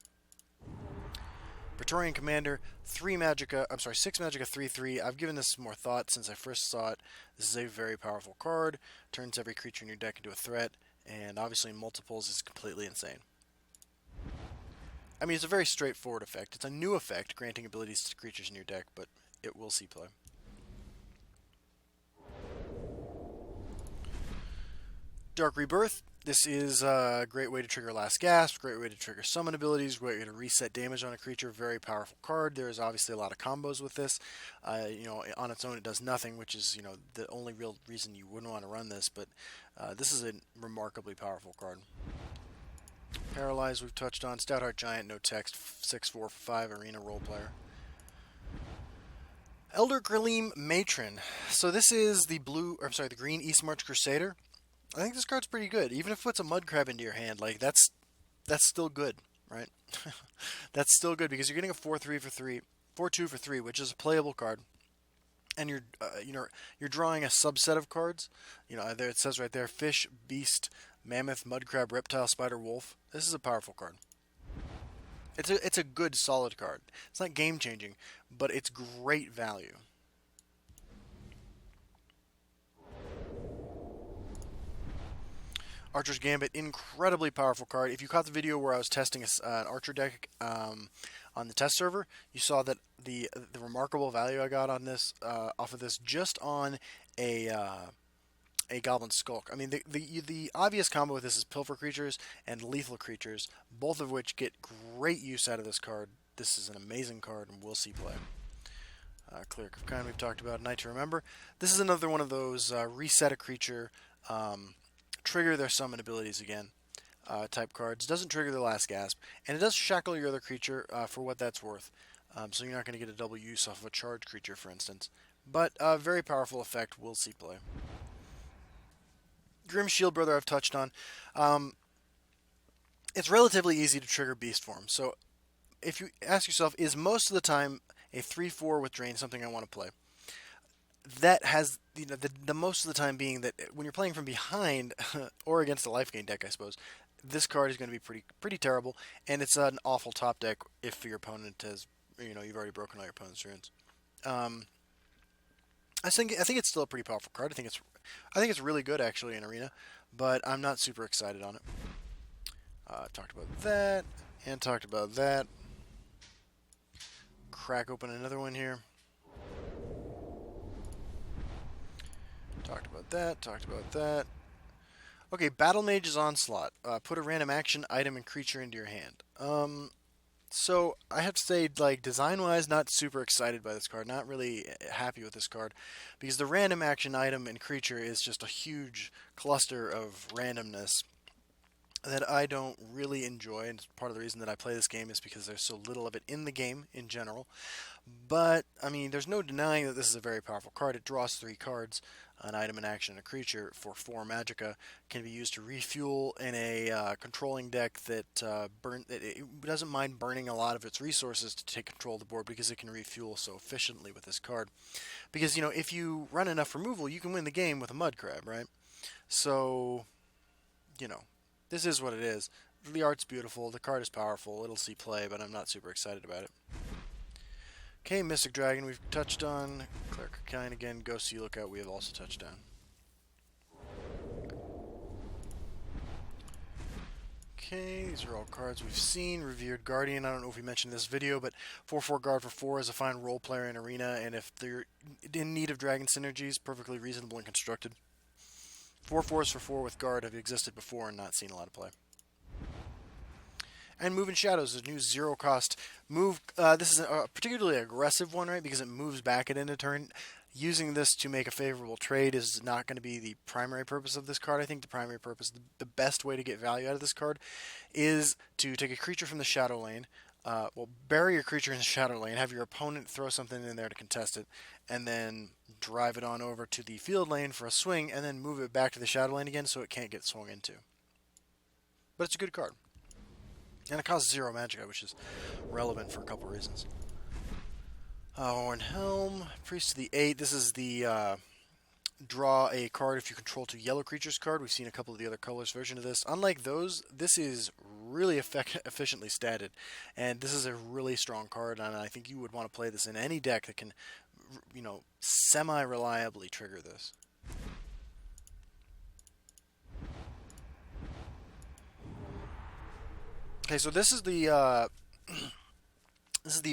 Victorian Commander, 6 Magicka 3/3. I've given this more thought since I first saw it. This is a very powerful card, turns every creature in your deck into a threat, and obviously in multiples is completely insane. I mean, it's a very straightforward effect. It's a new effect, granting abilities to creatures in your deck, but it will see play. Dark Rebirth. This is a great way to trigger Last Gasp, great way to trigger summon abilities, great way to reset damage on a creature. Very powerful card. There's obviously a lot of combos with this. On its own it does nothing, which is the only real reason you wouldn't want to run this. But this is a remarkably powerful card. Paralyzed we've touched on. Stoutheart Giant, no text, 6/4 for 5, arena role player. Elder Gleam Matron. So this is the green Eastmarch Crusader. I think this card's pretty good. Even if it puts a Mud Crab into your hand, like that's still good, right? That's still good because you're getting a 4/2 for 3, which is a playable card. And you're drawing a subset of cards. There it says right there, Fish, Beast, Mammoth, Mud Crab, Reptile, Spider, Wolf. This is a powerful card. It's a good, solid card. It's not game-changing, but it's great value. Archer's Gambit, incredibly powerful card. If you caught the video where I was testing an Archer deck on the test server, you saw that the remarkable value I got on this off of this just on a Goblin Skulk. I mean, the obvious combo with this is Pilfer creatures and lethal creatures, both of which get great use out of this card. This is an amazing card, and we'll see play. Cleric of Kind we've talked about. Night to Remember. This is another one of those reset a creature, trigger their summon abilities again type cards. Doesn't trigger their last gasp, and it does shackle your other creature for what that's worth. So you're not going to get a double use off of a charged creature, for instance. But very powerful effect. We'll see play. Grim Shield Brother I've touched on. It's relatively easy to trigger Beast Form. So if you ask yourself, is most of the time a 3/4 with Drain something I want to play? That has the most of the time being that when you're playing from behind or against a life gain deck, I suppose, this card is going to be pretty terrible, and it's an awful top deck if your opponent has you've already broken all your opponent's runes. I think it's still a pretty powerful card. I think it's really good actually in Arena, but I'm not super excited on it. Talked about that and talked about that. Crack open another one here. Talked about that. Talked about that. Okay, Battle Mage's Onslaught. Put a random action, item, and creature into your hand. So I have to say, like, design-wise, not super excited by this card. Not really happy with this card, because the random action, item, and creature is just a huge cluster of randomness that I don't really enjoy. And part of the reason that I play this game is because there's so little of it in the game in general. But I mean, there's no denying that this is a very powerful card. It draws 3 cards. An item, an action, and a creature for 4 magicka. Can be used to refuel in a controlling deck that it doesn't mind burning a lot of its resources to take control of the board because it can refuel so efficiently with this card. Because, if you run enough removal, you can win the game with a Mud Crab, right? So, this is what it is. The art's beautiful, the card is powerful, it'll see play, but I'm not super excited about it. Okay, Mystic Dragon we've touched on. Cleric of Kind again. Ghost Sea Lookout we have also touched on. Okay, these are all cards we've seen. Revered Guardian, I don't know if we mentioned in this video, but 4/4 guard for 4 is a fine role player in Arena, and if they're in need of dragon synergies, perfectly reasonable and constructed. 4/4s for 4 with guard have existed before and not seen a lot of play. And Move in Shadows, a new 0-cost move. This is a particularly aggressive one, right? Because it moves back at end of turn. Using this to make a favorable trade is not going to be the primary purpose of this card. I think the primary purpose, the best way to get value out of this card, is to take a creature from the Shadow Lane. Bury your creature in the Shadow Lane, have your opponent throw something in there to contest it, and then drive it on over to the Field Lane for a swing, and then move it back to the Shadow Lane again so it can't get swung into. But it's a good card. And it costs 0 magicka, which is relevant for a couple reasons. Horned Helm, Priest of the 8. This is the draw a card if you control 2 yellow creatures card. We've seen a couple of the other colors version of this. Unlike those, this is really efficiently statted. And this is a really strong card, and I think you would want to play this in any deck that can, semi-reliably trigger this. Okay, so this is the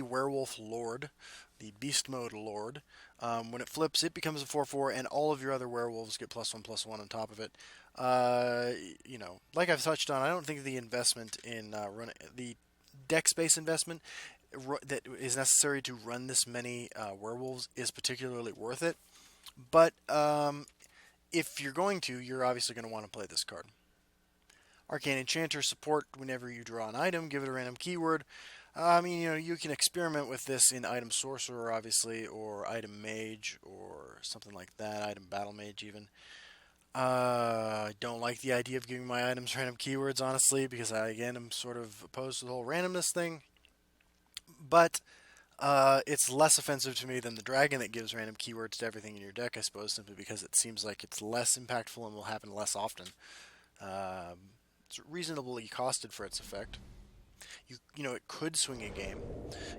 Werewolf Lord, the Beast Mode Lord. When it flips, it becomes a 4/4, and all of your other werewolves get +1/+1 on top of it. Like I've touched on, I don't think the investment in the deck space investment that is necessary to run this many werewolves is particularly worth it. But if you're going to, you're obviously going to want to play this card. Arcane Enchanter support whenever you draw an item, give it a random keyword. You can experiment with this in Item Sorcerer, obviously, or Item Mage, or something like that, Item Battle Mage, even. I don't like the idea of giving my items random keywords, honestly, because I, again, am sort of opposed to the whole randomness thing. But it's less offensive to me than the dragon that gives random keywords to everything in your deck, I suppose, simply because it seems like it's less impactful and will happen less often. It's reasonably costed for its effect. You know, it could swing a game.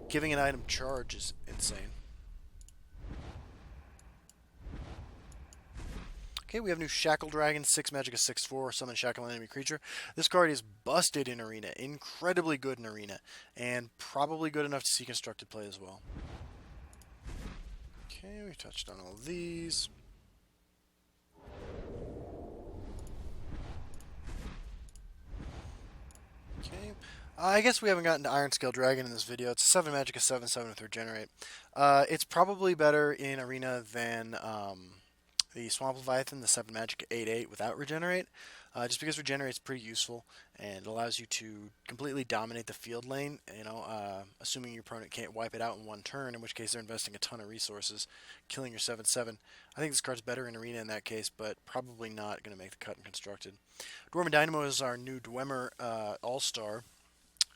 Giving an item charge is insane. Okay, we have new Shackle Dragon, 6 magic, a 6/4, summon Shackle an enemy creature. This card is busted in Arena, incredibly good in Arena, and probably good enough to see constructed play as well. Okay, we touched on all these. Okay, I guess we haven't gotten to Iron Scale Dragon in this video. It's a 7 magic, a 7/7 with Regenerate. It's probably better in Arena than the Swamp Leviathan, the 7 magic 8/8 without Regenerate, just because Regenerate's pretty useful and it allows you to completely dominate the field lane, you know, assuming your opponent can't wipe it out in one turn, in which case they're investing a ton of resources, killing your 7/7. I think this card's better in Arena in that case, but probably not going to make the cut in Constructed. Dwarven Dynamo is our new Dwemer All-Star.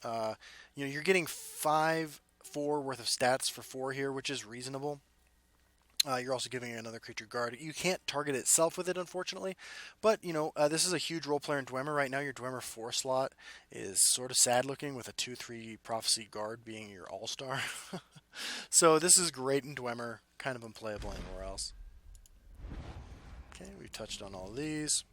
You know, you're getting 5/4 worth of stats for 4 here, which is reasonable. You're also giving another creature guard. You can't target itself with it, unfortunately. But, you know, this is a huge role player in Dwemer. Right now, your Dwemer 4 slot is sort of sad looking with a 2/3 Prophecy guard being your all-star. So this is great in Dwemer, kind of unplayable anywhere else. Okay, we've touched on all these.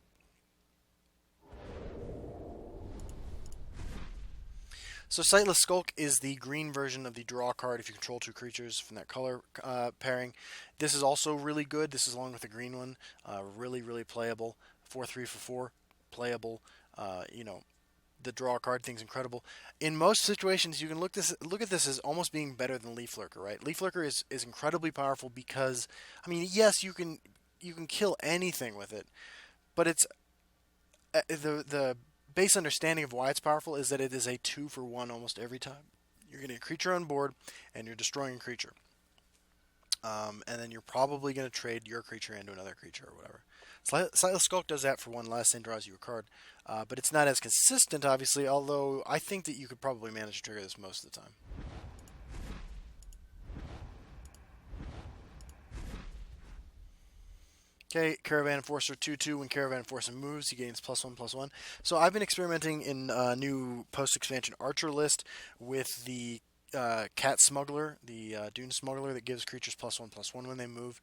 So Sightless Skulk is the green version of the draw card if you control 2 creatures from that color pairing. This is also really good. This is along with the green one. Really, really playable. 4/3 for 4. Playable. You know, the draw card thing's incredible. In most situations, you can look at this as almost being better than Leaf Lurker, right? Leaf Lurker is incredibly powerful because, I mean, yes, you can kill anything with it, but it's the base understanding of why it's powerful is that it is a 2-for-1 almost every time. You're getting a creature on board, and you're destroying a creature. And then you're probably going to trade your creature into another creature or whatever. Sightless Skulk does that for 1 less and draws you a card. But it's not as consistent, obviously, although I think that you could probably manage to trigger this most of the time. Okay, Caravan Enforcer 2/2. When Caravan Enforcer moves, he gains +1/+1. So I've been experimenting in a new post-expansion Archer list with the Cat Smuggler, the Dune Smuggler that gives creatures +1/+1 when they move.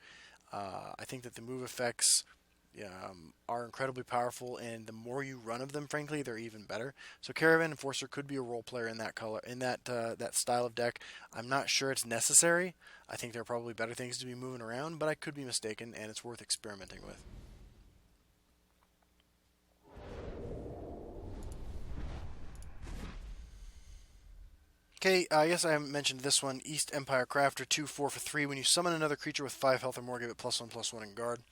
I think that the move effects are incredibly powerful, and the more you run of them, frankly, they're even better. So Caravan Enforcer could be a role player in that color, in that style of deck. I'm not sure it's necessary. I think there are probably better things to be moving around, but I could be mistaken, and it's worth experimenting with. Okay, I guess I haven't mentioned this one. East Empire Crafter, 2/4 for 3. When you summon another creature with 5 health or more, give it +1/+1 in guard.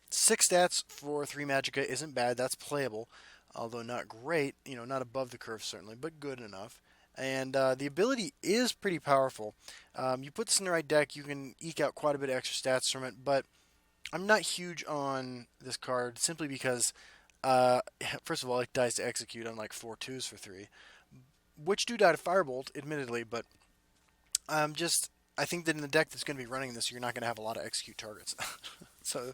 6 stats for 3 Magicka isn't bad. That's playable, although not great. You know, not above the curve certainly, but good enough. And the ability is pretty powerful. You put this in the right deck, you can eke out quite a bit of extra stats from it, but I'm not huge on this card simply because, first of all, it dies to execute, unlike 4 2s for 3, which do die to Firebolt, admittedly, but I think that in the deck that's going to be running this, you're not going to have a lot of execute targets. So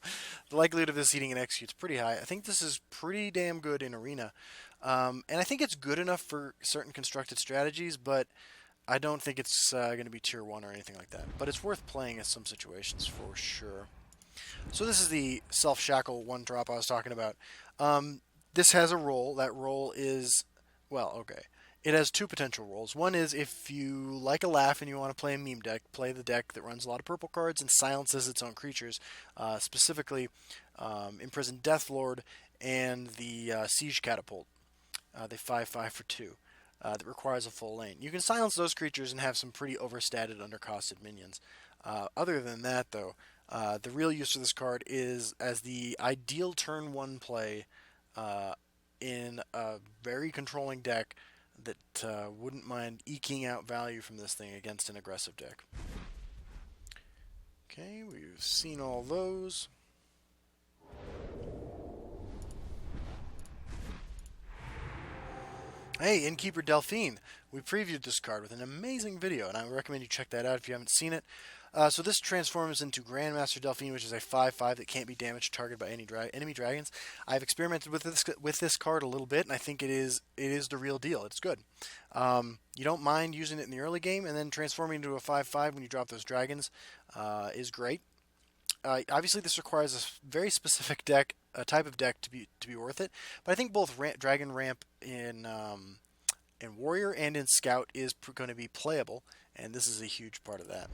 the likelihood of this eating an execute is pretty high. I think this is pretty damn good in Arena. And I think it's good enough for certain constructed strategies, but I don't think it's going to be tier 1 or anything like that. But it's worth playing in some situations for sure. So this is the self-shackle 1-drop I was talking about. This has a role. That role is, well, okay. It has 2 potential roles. One is if you like a laugh and you want to play a meme deck, play the deck that runs a lot of purple cards and silences its own creatures, specifically Imprisoned Deathlord and the Siege Catapult. They 5/5 for 2. That requires a full lane. You can silence those creatures and have some pretty overstated, undercosted minions. Other than that, though, the real use of this card is as the ideal turn 1 play in a very controlling deck that wouldn't mind eking out value from this thing against an aggressive deck. Okay, we've seen all those. Hey, Innkeeper Delphine. We previewed this card with an amazing video, and I recommend you check that out if you haven't seen it. So this transforms into Grandmaster Delphine, which is a 5/5 that can't be damaged targeted by any enemy dragons. I've experimented with this card a little bit, and I think it is the real deal. It's good. You don't mind using it in the early game, and then transforming into a 5/5 when you drop those dragons is great. Obviously, this requires a very specific deck, a type of deck to be worth it. But I think both Dragon Ramp in Warrior and in Scout is going to be playable, and this is a huge part of that.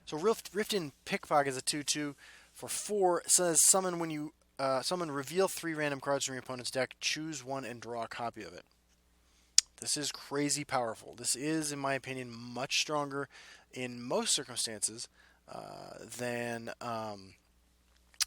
So Riften Pickpocket is a 2/2 for 4. It says summon when you summon, reveal 3 random cards from your opponent's deck, choose one and draw a copy of it. This is crazy powerful. This is, in my opinion, much stronger in most circumstances than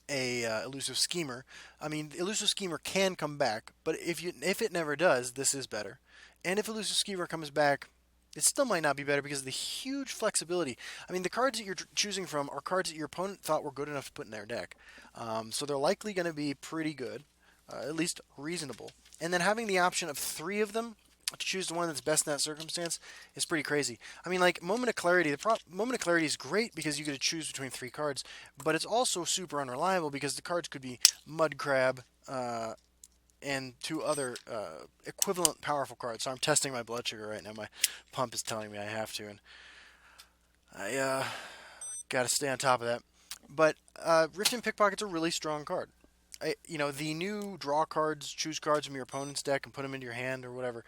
a elusive schemer. I mean, elusive schemer can come back, but if it never does, this is better. And if elusive schemer comes back, it still might not be better because of the huge flexibility. I mean, the cards that you're choosing from are cards that your opponent thought were good enough to put in their deck. So they're likely going to be pretty good, at least reasonable. And then having the option of 3 of them to choose the one that's best in that circumstance is pretty crazy. I mean, like, Moment of Clarity, Moment of Clarity is great because you get to choose between 3 cards, but it's also super unreliable because the cards could be Mud Crab, and 2 other equivalent powerful cards. So I'm testing my blood sugar right now. My pump is telling me I have to, and I got to stay on top of that. But Riften Pickpocket's a really strong card. The new draw cards, choose cards from your opponent's deck and put them into your hand or whatever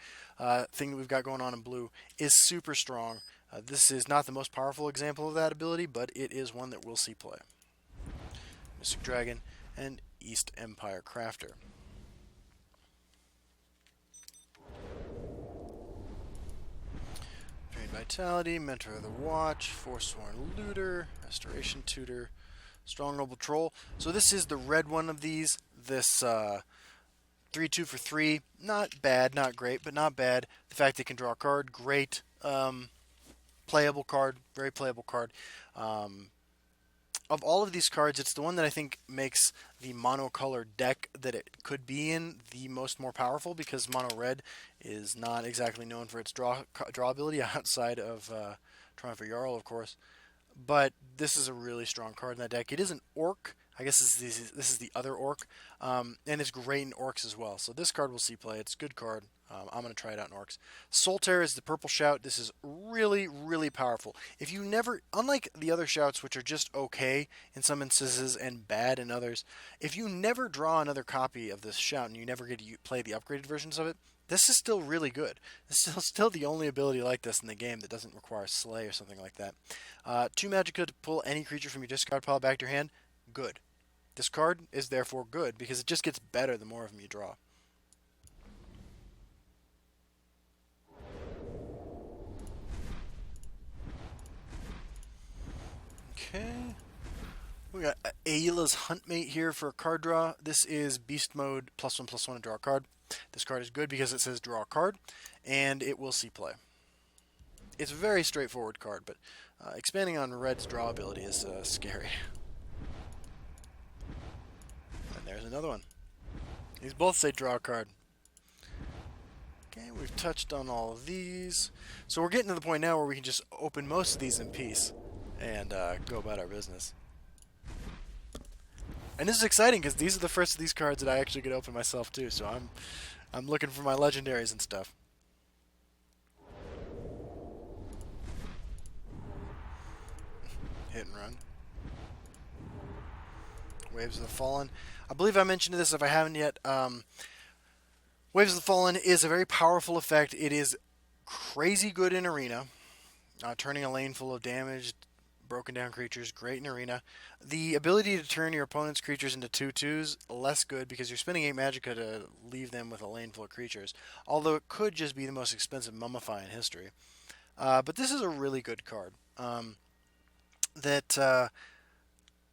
thing that we've got going on in blue is super strong. This is not the most powerful example of that ability, but it is one that we'll see play. Mystic Dragon and East Empire Crafter. Vitality, Mentor of the Watch, Forsworn Looter, Restoration Tutor, Strong Noble Troll. So this is the red one of these. This 3/2 for 3. Not bad, not great, but not bad. The fact they can draw a card, great. Playable card, very playable card. Of all of these cards, it's the one that I think makes the mono-color deck that it could be in the more powerful, because mono-red is not exactly known for its draw ability outside of Triumph of Jarl, of course. But this is a really strong card in that deck. It is an Orc. I guess this is the other Orc. And it's great in Orcs as well. So this card will see play. It's a good card. I'm going to try it out in Orcs. Solitaire is the purple shout. This is really, really powerful. If you never, unlike the other shouts, which are just okay in some instances and bad in others, if you never draw another copy of this shout and you never get to play the upgraded versions of it, this is still really good. This is still the only ability like this in the game that doesn't require Slay or something like that. 2 Magicka to pull any creature from your discard pile back to your hand. Good. This card is therefore good because it just gets better the more of them you draw. Okay. We got Ayla's Huntmate here for a card draw. This is Beast Mode, +1/+1 to draw a card. This card is good because it says draw a card, and it will see play. It's a very straightforward card, but expanding on Red's draw ability is scary. And there's another one. These both say draw a card. Okay, we've touched on all of these. So we're getting to the point now where we can just open most of these in peace and go about our business. And this is exciting because these are the first of these cards that I actually get to open myself too. So I'm looking for my legendaries and stuff. Hit and run. Waves of the Fallen. I believe I mentioned this if I haven't yet. Waves of the Fallen is a very powerful effect. It is crazy good in Arena. Turning a lane full of damaged, broken down creatures, great in Arena. The ability to turn your opponent's creatures into 2/2s, less good because you're spending 8 Magicka to leave them with a lane full of creatures. Although it could just be the most expensive Mummify in history. But this is a really good card.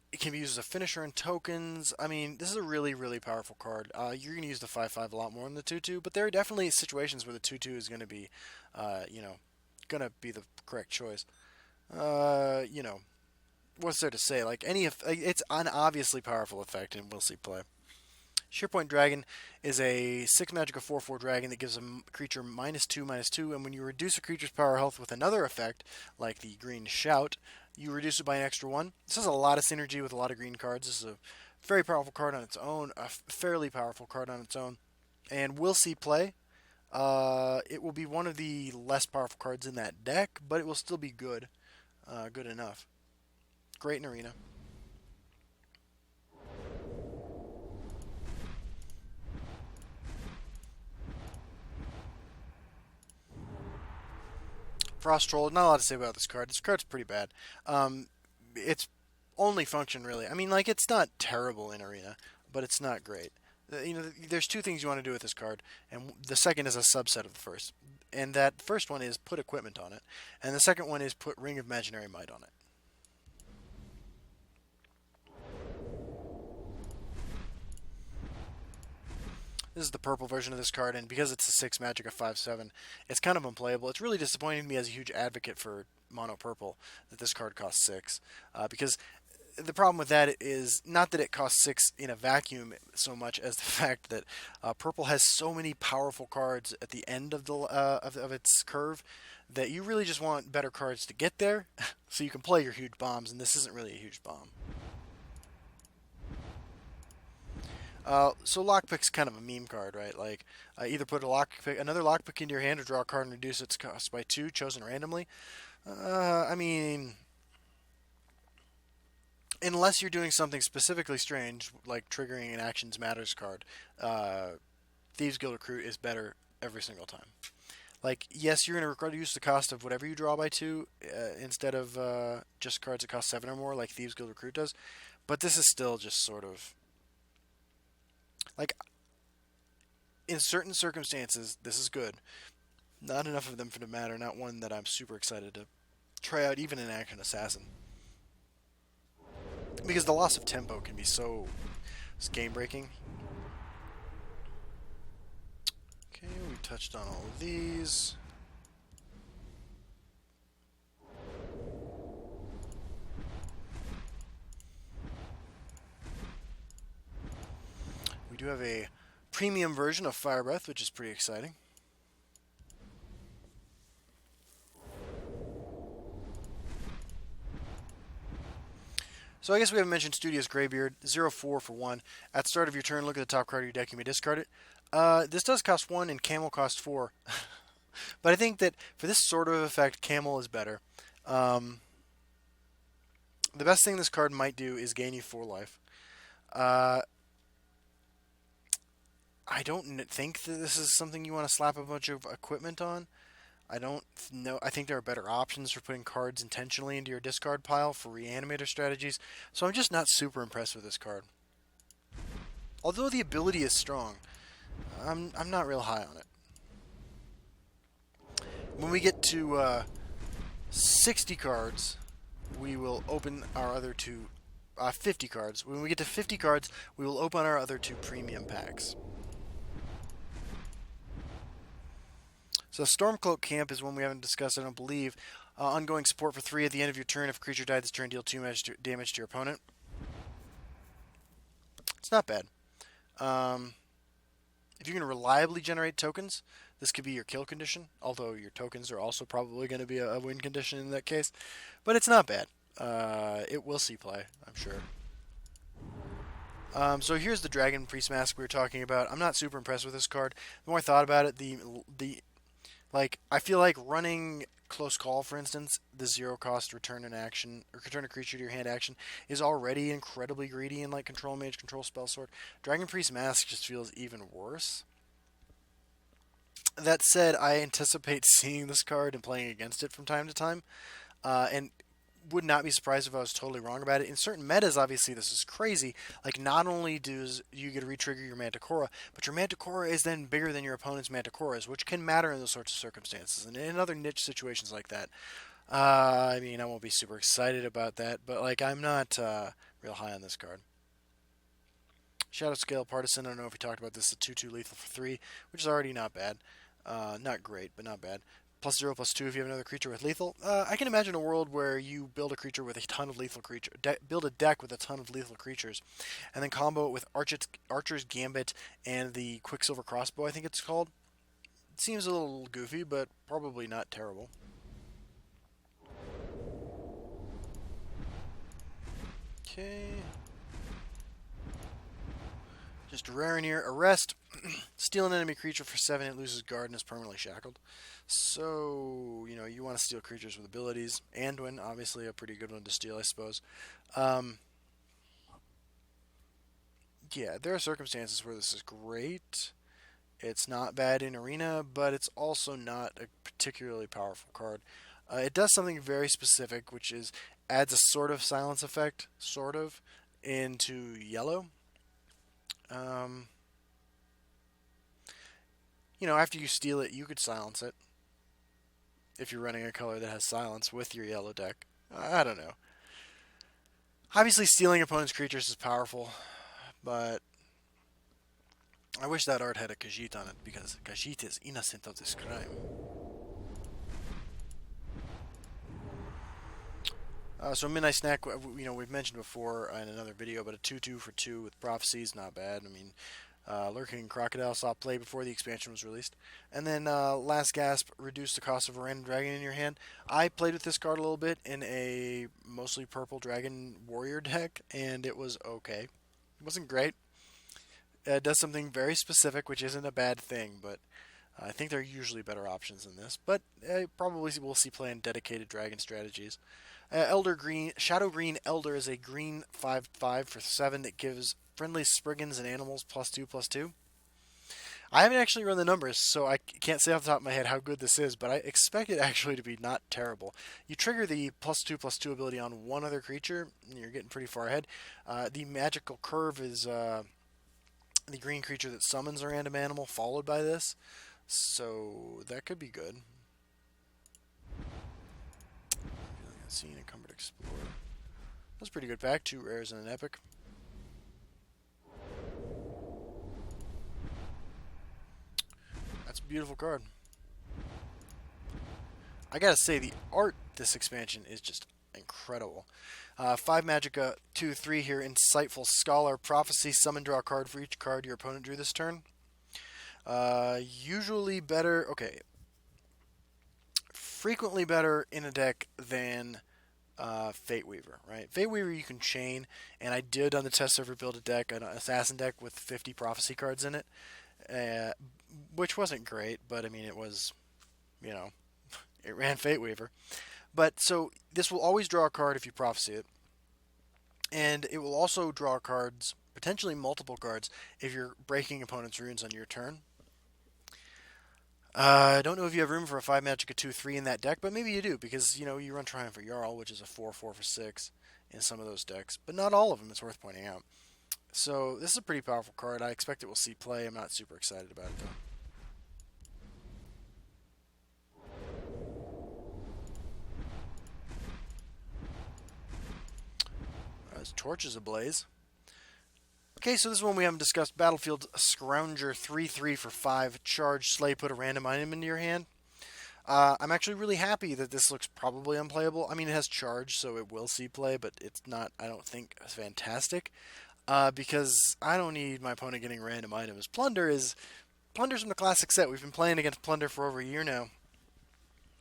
It can be used as a finisher in tokens. I mean, this is a really, really powerful card. You're going to use the 5/5 a lot more than the 2/2, but there are definitely situations where the 2/2 is going to be, going to be the correct choice. What's there to say? Like it's an obviously powerful effect, and we'll see play. Shearpoint Dragon is a 6 Magicka 4/4 dragon that gives a creature -2/-2, and when you reduce a creature's power health with another effect, like the green shout, you reduce it by an extra 1. This has a lot of synergy with a lot of green cards. This is a very powerful card on its own, a fairly powerful card on its own, and will see play. It will be one of the less powerful cards in that deck, but it will still be good. Good enough. Great in Arena. Frost Troll, not a lot to say about this card. This card's pretty bad. Its only function, really. I mean, like, it's not terrible in Arena, but it's not great. There's two things you want to do with this card, and the second is a subset of the first. And that first one is put equipment on it, and the second one is put Ring of Imaginary Might on it. This is the purple version of this card, and because it's a 6 magic of 5/7, it's kind of unplayable. It's really disappointing to me as a huge advocate for mono purple that this card costs 6, because the problem with that is not that it costs 6 in a vacuum so much as the fact that purple has so many powerful cards at the end of the of its curve that you really just want better cards to get there so you can play your huge bombs, and this isn't really a huge bomb. So Lockpick's kind of a meme card, right? Like, either put another lockpick into your hand or draw a card and reduce its cost by 2, chosen randomly. I mean, unless you're doing something specifically strange, like triggering an Actions Matters card, Thieves Guild Recruit is better every single time. Like, yes, you're going to reduce the cost of whatever you draw by 2 instead of just cards that cost 7 or more, like Thieves Guild Recruit does. But this is still just sort of... Like, in certain circumstances, this is good. Not enough of them for the matter. Not one that I'm super excited to try out, even in Action Assassin. Because the loss of tempo can be so game-breaking. Okay, we touched on all of these. We do have a premium version of Fire Breath, which is pretty exciting. So I guess we haven't mentioned Studious Greybeard, 0/4 for 1. At the start of your turn, look at the top card of your deck, you may discard it. This does cost 1 and Camel costs 4. But I think that for this sort of effect, Camel is better. The best thing this card might do is gain you 4 life. I don't think that this is something you want to slap a bunch of equipment on. I don't know. I think there are better options for putting cards intentionally into your discard pile for reanimator strategies. So I'm just not super impressed with this card. Although the ability is strong, I'm not real high on it. When we get to 60 cards, we will open our other 2... 50 cards. When we get to 50 cards, we will open our other 2 premium packs. So Stormcloak Camp is one we haven't discussed, I don't believe. Ongoing support for 3 at the end of your turn. If a creature died this turn, deal 2 damage to your opponent. It's not bad. If you're going to reliably generate tokens, this could be your kill condition, although your tokens are also probably going to be a win condition in that case. But it's not bad. It will see play, I'm sure. So here's the Dragon Priest Mask we were talking about. I'm not super impressed with this card. The more I thought about it, I feel like running Close Call, for instance, the 0-cost return an action, or return a creature to your hand action, is already incredibly greedy in like Control Mage, Control Spell Sword. Dragon Priest Mask just feels even worse. That said, I anticipate seeing this card and playing against it from time to time, and would not be surprised if I was totally wrong about it. In certain metas, obviously, this is crazy. Like, not only do you get to retrigger your Manticora, but your Manticora is then bigger than your opponent's Manticoras, which can matter in those sorts of circumstances. And in other niche situations like that, I mean, I won't be super excited about that, but, like, I'm not real high on this card. Shadow Scale Partisan, I don't know if we talked about this, a 2/2 lethal for 3, which is already not bad. Not great, but not bad. +0/+2 if you have another creature with lethal. I can imagine a world where you build a creature with a ton of lethal creature, build a deck with a ton of lethal creatures, and then combo it with Archer's Gambit and the Quicksilver Crossbow, I think it's called. It seems a little goofy, but probably not terrible. Okay. Just rare in here. Arrest. Steal an enemy creature for 7. It loses guard and is permanently shackled. So, you know, you want to steal creatures with abilities. Anduin, obviously a pretty good one to steal, I suppose. Yeah, there are circumstances where this is great. It's not bad in Arena, but it's also not a particularly powerful card. It does something very specific, which is adds a sort of silence effect, into yellow. You know, after you steal it, you could silence it. If you're running a color that has silence with your yellow deck. I don't know. Obviously, stealing opponent's creatures is powerful, but I wish that art had a Khajiit on it, because Khajiit is innocent of this crime. So Midnight Snack, you know, we've mentioned before in another video, but a 2/2 for 2 with Prophecy is not bad. I mean, Lurking Crocodile saw play before the expansion was released. And then Last Gasp, reduce the cost of a random dragon in your hand. I played with this card a little bit in a mostly purple dragon warrior deck, and it was okay. It wasn't great. It does something very specific, which isn't a bad thing, but I think there are usually better options than this. But probably we'll see play in dedicated dragon strategies. Shadow Green Elder is a green 5/5 for 7 that gives friendly Spriggans and animals +2/+2. I haven't actually run the numbers, so I can't say off the top of my head how good this is, but I expect it actually to be not terrible. You trigger the +2/+2 ability on one other creature, and you're getting pretty far ahead. The magical curve is the green creature that summons a random animal, followed by this, so that could be good. Scene, Encumbered Explorer. That's a pretty good pack. 2 rares and an epic. That's a beautiful card. I gotta say, the art this expansion is just incredible. 5 Magicka, 2/3 here. Insightful Scholar. Prophecy. Summon, draw a card for each card your opponent drew this turn. Usually better. Okay. Frequently better in a deck than Fate Weaver, right? Fate Weaver you can chain, and I did on the test server build a deck, an assassin deck with 50 prophecy cards in it, which wasn't great, but I mean it was, you know, it ran Fate Weaver. But so this will always draw a card if you prophecy it, and it will also draw cards, potentially multiple cards, if you're breaking opponent's runes on your turn. I don't know if you have room for a 5 Magicka 2/3 in that deck, but maybe you do, because, you know, you run Triumph Jarl, which is a 4/4 for 6 in some of those decks, but not all of them, it's worth pointing out. So this is a pretty powerful card. I expect it will see play. I'm not super excited about it, though. His torch is ablaze. Okay, so this one we haven't discussed. Battlefield Scrounger, 3/3 for 5. Charge, slay, put a random item into your hand. I'm actually really happy that this looks probably unplayable. I mean, it has charge, so it will see play, but it's not, I don't think, fantastic. Because I don't need my opponent getting random items. Plunder's from the classic set. We've been playing against Plunder for over a year now.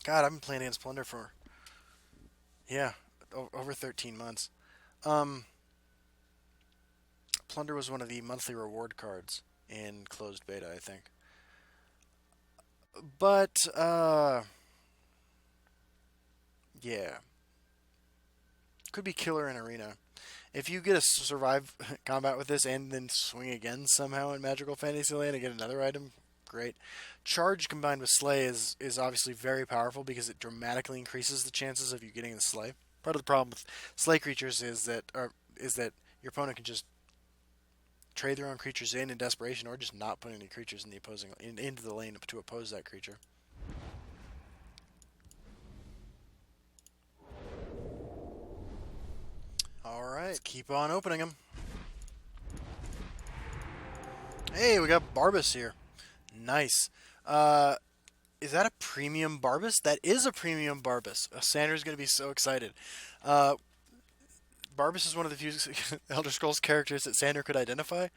God, I've been playing against Plunder for, yeah, over 13 months. Plunder was one of the monthly reward cards in closed beta, I think. But, yeah. Could be killer in Arena. If you get a survive combat with this and then swing again somehow in Magical Fantasyland and get another item, great. Charge combined with Slay is obviously very powerful because it dramatically increases the chances of you getting the Slay. Part of the problem with Slay creatures is that your opponent can just trade their own creatures in desperation, or just not put any creatures in the opposing into the lane to oppose that creature. Alright, let's keep on opening them. Hey, we got Barbas here. Nice. Is that a premium Barbas? That is a premium Barbas. Sandra's going to be so excited. Barbas is one of the few Elder Scrolls characters that Sandra could identify.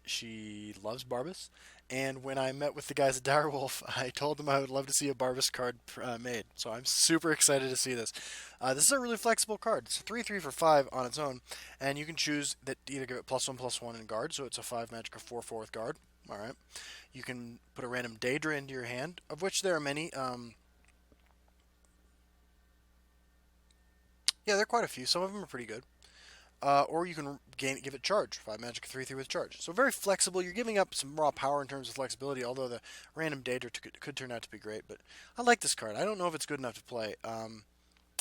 She loves Barbas, and when I met with the guys at Direwolf, I told them I would love to see a Barbas card made. So I'm super excited to see this. This is a really flexible card. It's a 3/3 for 5 on its own, and you can choose that either give it +1/+1 in guard, so it's a 5 magic or 4/4 with guard. All right. You can put a random Daedra into your hand, of which there are many. Yeah, there are quite a few. Some of them are pretty good. Or you can give it charge, 5 magic, 3/3 with charge. So very flexible. You're giving up some raw power in terms of flexibility, although the random Daedra could turn out to be great. But I like this card. I don't know if it's good enough to play and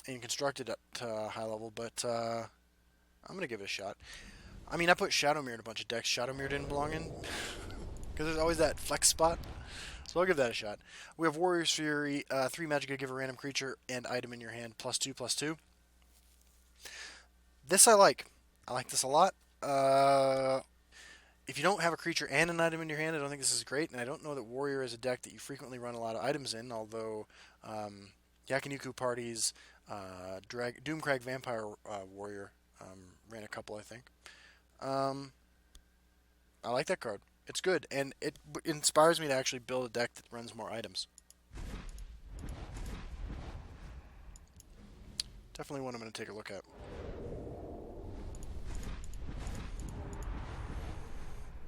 constructed at high level, but I'm going to give it a shot. I mean, I put Shadowmere in a bunch of decks Shadowmere didn't belong in, because there's always that flex spot. So I'll give that a shot. We have Warrior's Fury, 3 magic to give a random creature and item in your hand, +2/+2. This I like. I like this a lot. If you don't have a creature and an item in your hand, I don't think this is great. And I don't know that Warrior is a deck that you frequently run a lot of items in, although Yakiniku parties, Doomcrag Vampire Warrior ran a couple, I think. I like that card. It's good, and it inspires me to actually build a deck that runs more items. Definitely one I'm going to take a look at.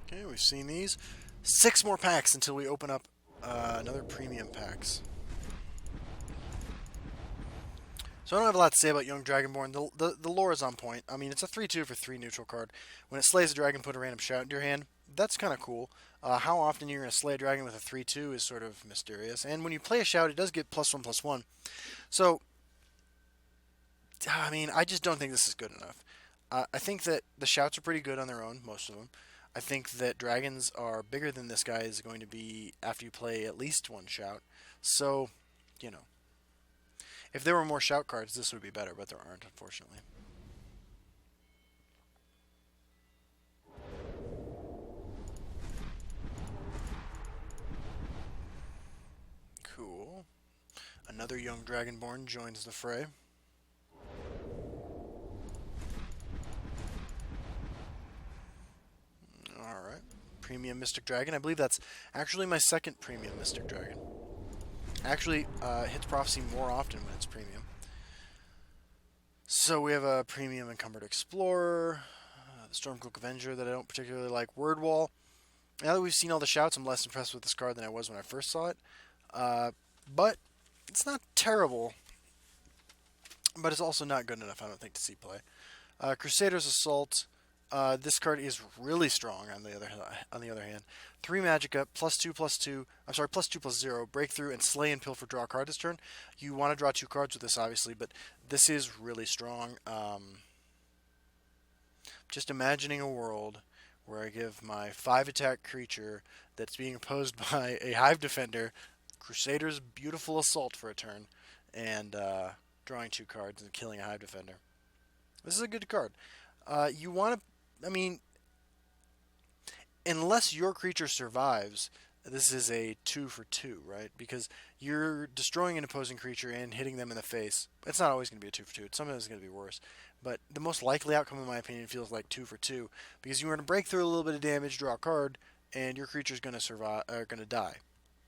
Okay, we've seen these. 6 more packs until we open up another premium packs. So I don't have a lot to say about Young Dragonborn. The lore is on point. I mean, it's a 3/2 for 3 neutral card. When it slays a dragon, put a random shout into your hand. That's kind of cool. How often you're going to slay a dragon with a 3/2 is sort of mysterious. And when you play a shout, it does get +1/+1. So, I mean, I just don't think this is good enough. I think that the shouts are pretty good on their own, most of them. I think that dragons are bigger than this guy is going to be after you play at least 1 shout. So, you know. If there were more shout cards, this would be better, but there aren't, unfortunately. Cool. Another Young Dragonborn joins the fray. Alright. Premium Mystic Dragon. I believe that's actually my second Premium Mystic Dragon. Actually, hits Prophecy more often when it's premium. So we have a Premium Encumbered Explorer, the Stormcloak Avenger that I don't particularly like, Wordwall. Now that we've seen all the shouts, I'm less impressed with this card than I was when I first saw it. But it's not terrible, but it's also not good enough, I don't think, to see play. Crusader's Assault. This card is really strong on the other hand. 3 Magicka, +2/+2. I'm sorry, +2/+0. Breakthrough and slay and pilfer. Draw a card this turn. You want to draw 2 cards with this, obviously, but this is really strong. Just imagining a world where I give my 5 attack creature that's being opposed by a Hive Defender Crusader's Beautiful Assault for a turn, and drawing 2 cards and killing a Hive Defender. This is a good card. You want to, I mean, unless your creature survives, this is a 2 for 2, right? Because you're destroying an opposing creature and hitting them in the face. It's not always going to be a 2 for 2. Sometimes it's going to be worse. But the most likely outcome, in my opinion, feels like 2 for 2, because you want to break through a little bit of damage, draw a card, and your creature's going to survive, going to die.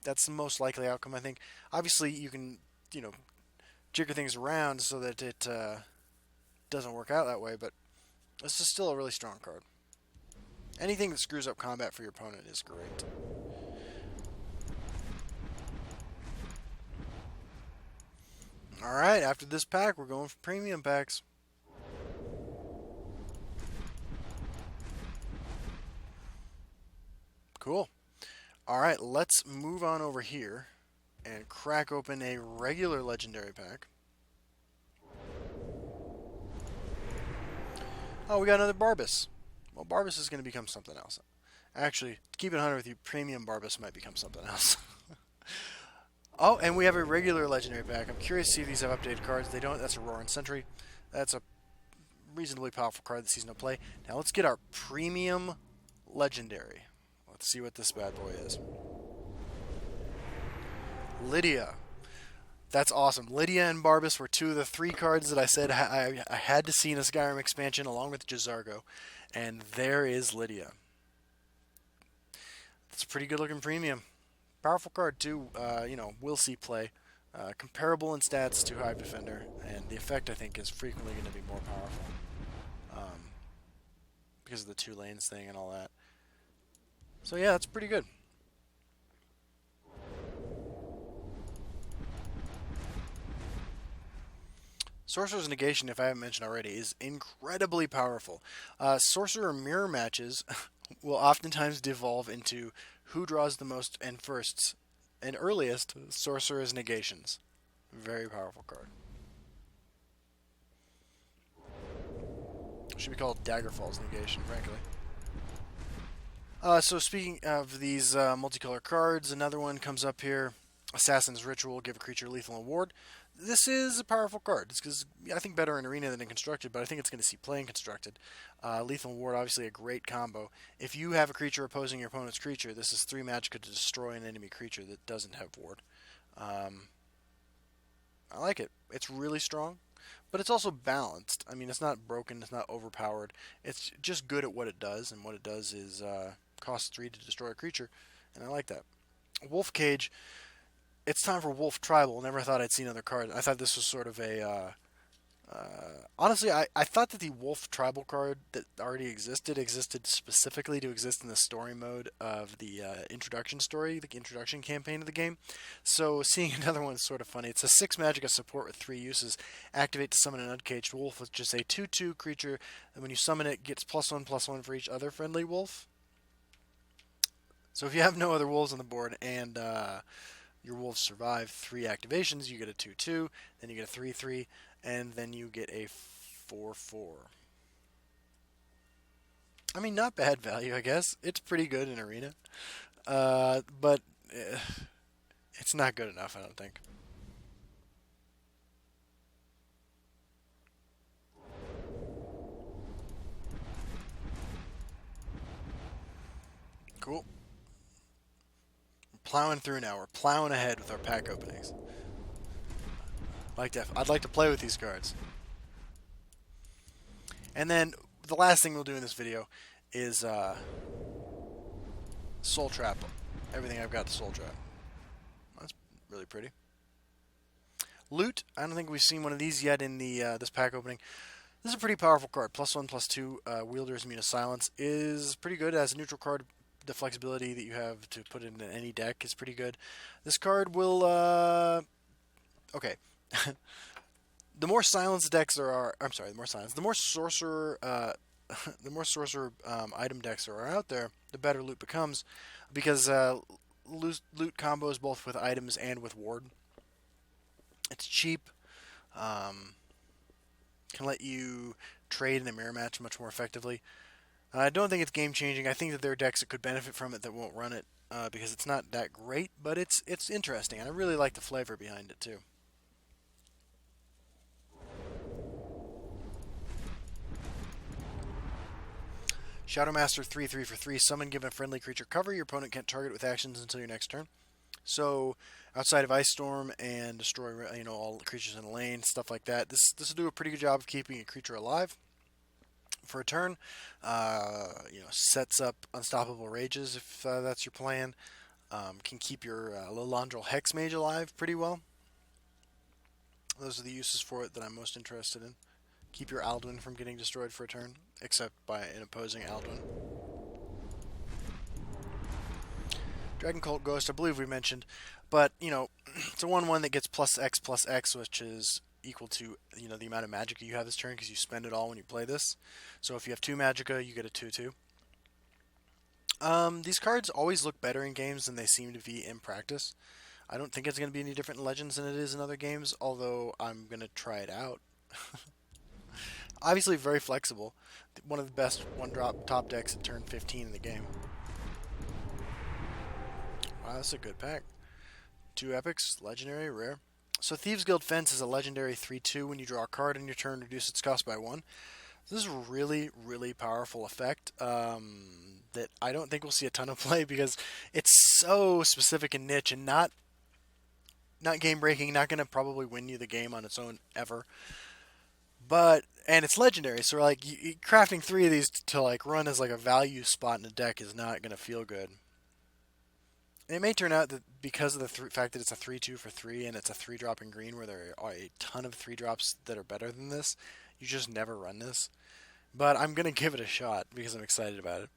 That's the most likely outcome, I think. Obviously, you can, jigger things around so that it doesn't work out that way, but this is still a really strong card. Anything that screws up combat for your opponent is great. Alright, after this pack, we're going for premium packs. Cool. Alright, let's move on over here and crack open a regular legendary pack. Oh, we got another Barbas. Well, Barbas is going to become something else. Actually, to keep it 100 with you, premium Barbas might become something else. Oh, and we have a regular legendary pack. I'm curious to see if these have updated cards. They don't. That's a Roaring Sentry. That's a reasonably powerful card that sees no play. Now let's get our premium legendary. Let's see what this bad boy is. Lydia. That's awesome. Lydia and Barbas were two of the three cards that I said I had to see in a Skyrim expansion along with Jazargo. And there is Lydia. It's a pretty good looking premium. Powerful card too, we'll see play. Comparable in stats to Hive Defender, and the effect I think is frequently going to be more powerful. Um, because of the 2 lanes thing and all that. So yeah, that's pretty good. Sorcerer's Negation, if I haven't mentioned already, is incredibly powerful. Sorcerer mirror matches will oftentimes devolve into who draws the most and firsts and earliest Sorcerer's Negations. Very powerful card. Should be called Daggerfall's Negation, frankly. So speaking of these multicolor cards, another one comes up here. Assassin's Ritual, give a creature lethal award. This is a powerful card. It's because I think better in Arena than in Constructed, but I think it's going to see play in Constructed. Lethal Ward, obviously a great combo. If you have a creature opposing your opponent's creature, this is 3 magicka to destroy an enemy creature that doesn't have Ward. I like it. It's really strong, but it's also balanced. I mean, it's not broken, it's not overpowered. It's just good at what it does, and what it does is cost 3 to destroy a creature, and I like that. Wolf Cage. It's time for Wolf Tribal. Never thought I'd see another card. I thought this was sort of a... honestly, I thought that the Wolf Tribal card that already existed specifically to exist in the story mode of the introduction story, the introduction campaign of the game. So seeing another one is sort of funny. It's a 6 magicka support with 3 uses. Activate to summon an uncaged wolf with just a 2/2 creature. And when you summon it, gets +1/+1 for each other friendly wolf. So if you have no other wolves on the board and... your wolves survive 3 activations, you get a 2/2, then you get a 3/3, and then you get a 4/4. I mean, not bad value, I guess. It's pretty good in Arena. But it's not good enough, I don't think. Cool. Plowing through now. We're plowing ahead with our pack openings. I'd like to play with these cards. And then the last thing we'll do in this video is Soul Trap. Everything I've got to Soul Trap. That's really pretty. Loot. I don't think we've seen one of these yet in the this pack opening. This is a pretty powerful card. +1/+2. Wielder's Immune to Silence is pretty good as a neutral card. The flexibility that you have to put it in any deck is pretty good. This card will, okay. The more silence decks there are, I'm sorry, the more sorcerer, item decks there are out there, the better loot becomes, because loot combos both with items and with ward. It's cheap, can let you trade in a mirror match much more effectively. I don't think it's game-changing. I think that there are decks that could benefit from it that won't run it because it's not that great, but it's interesting, and I really like the flavor behind it, too. Shadowmaster 3/3 for 3. Summon, give a friendly creature cover. Your opponent can't target with actions until your next turn. So, outside of Ice Storm and destroy all the creatures in the lane, stuff like that, this will do a pretty good job of keeping a creature alive for a turn. Sets up Unstoppable Rages if that's your plan. Can keep your Lilandrel Hexmage alive pretty well. Those are the uses for it that I'm most interested in. Keep your Alduin from getting destroyed for a turn, except by an opposing Alduin. Dragon Cult Ghost, I believe we mentioned, but it's a 1/1 that gets +X/+X, which is equal to the amount of magicka you have this turn because you spend it all when you play this. So if you have 2 magicka, you get a 2/2. These cards always look better in games than they seem to be in practice. I don't think it's going to be any different in Legends than it is in other games, although I'm going to try it out. Obviously very flexible. One of the best 1-drop top decks at turn 15 in the game. Wow, that's a good pack. 2 epics, legendary, rare. So Thieves Guild Fence is a legendary 3/2. When you draw a card on your turn, reduce its cost by 1. This is a really, really powerful effect that I don't think we'll see a ton of play because it's so specific and niche and not not game breaking, not going to probably win you the game on its own ever. But and it's legendary, so like crafting 3 of these to like run as like a value spot in a deck is not going to feel good. It may turn out that because of the fact that it's a 3/2 for 3 and it's a 3-drop in green where there are a ton of 3-drops that are better than this, you just never run this. But I'm going to give it a shot because I'm excited about it.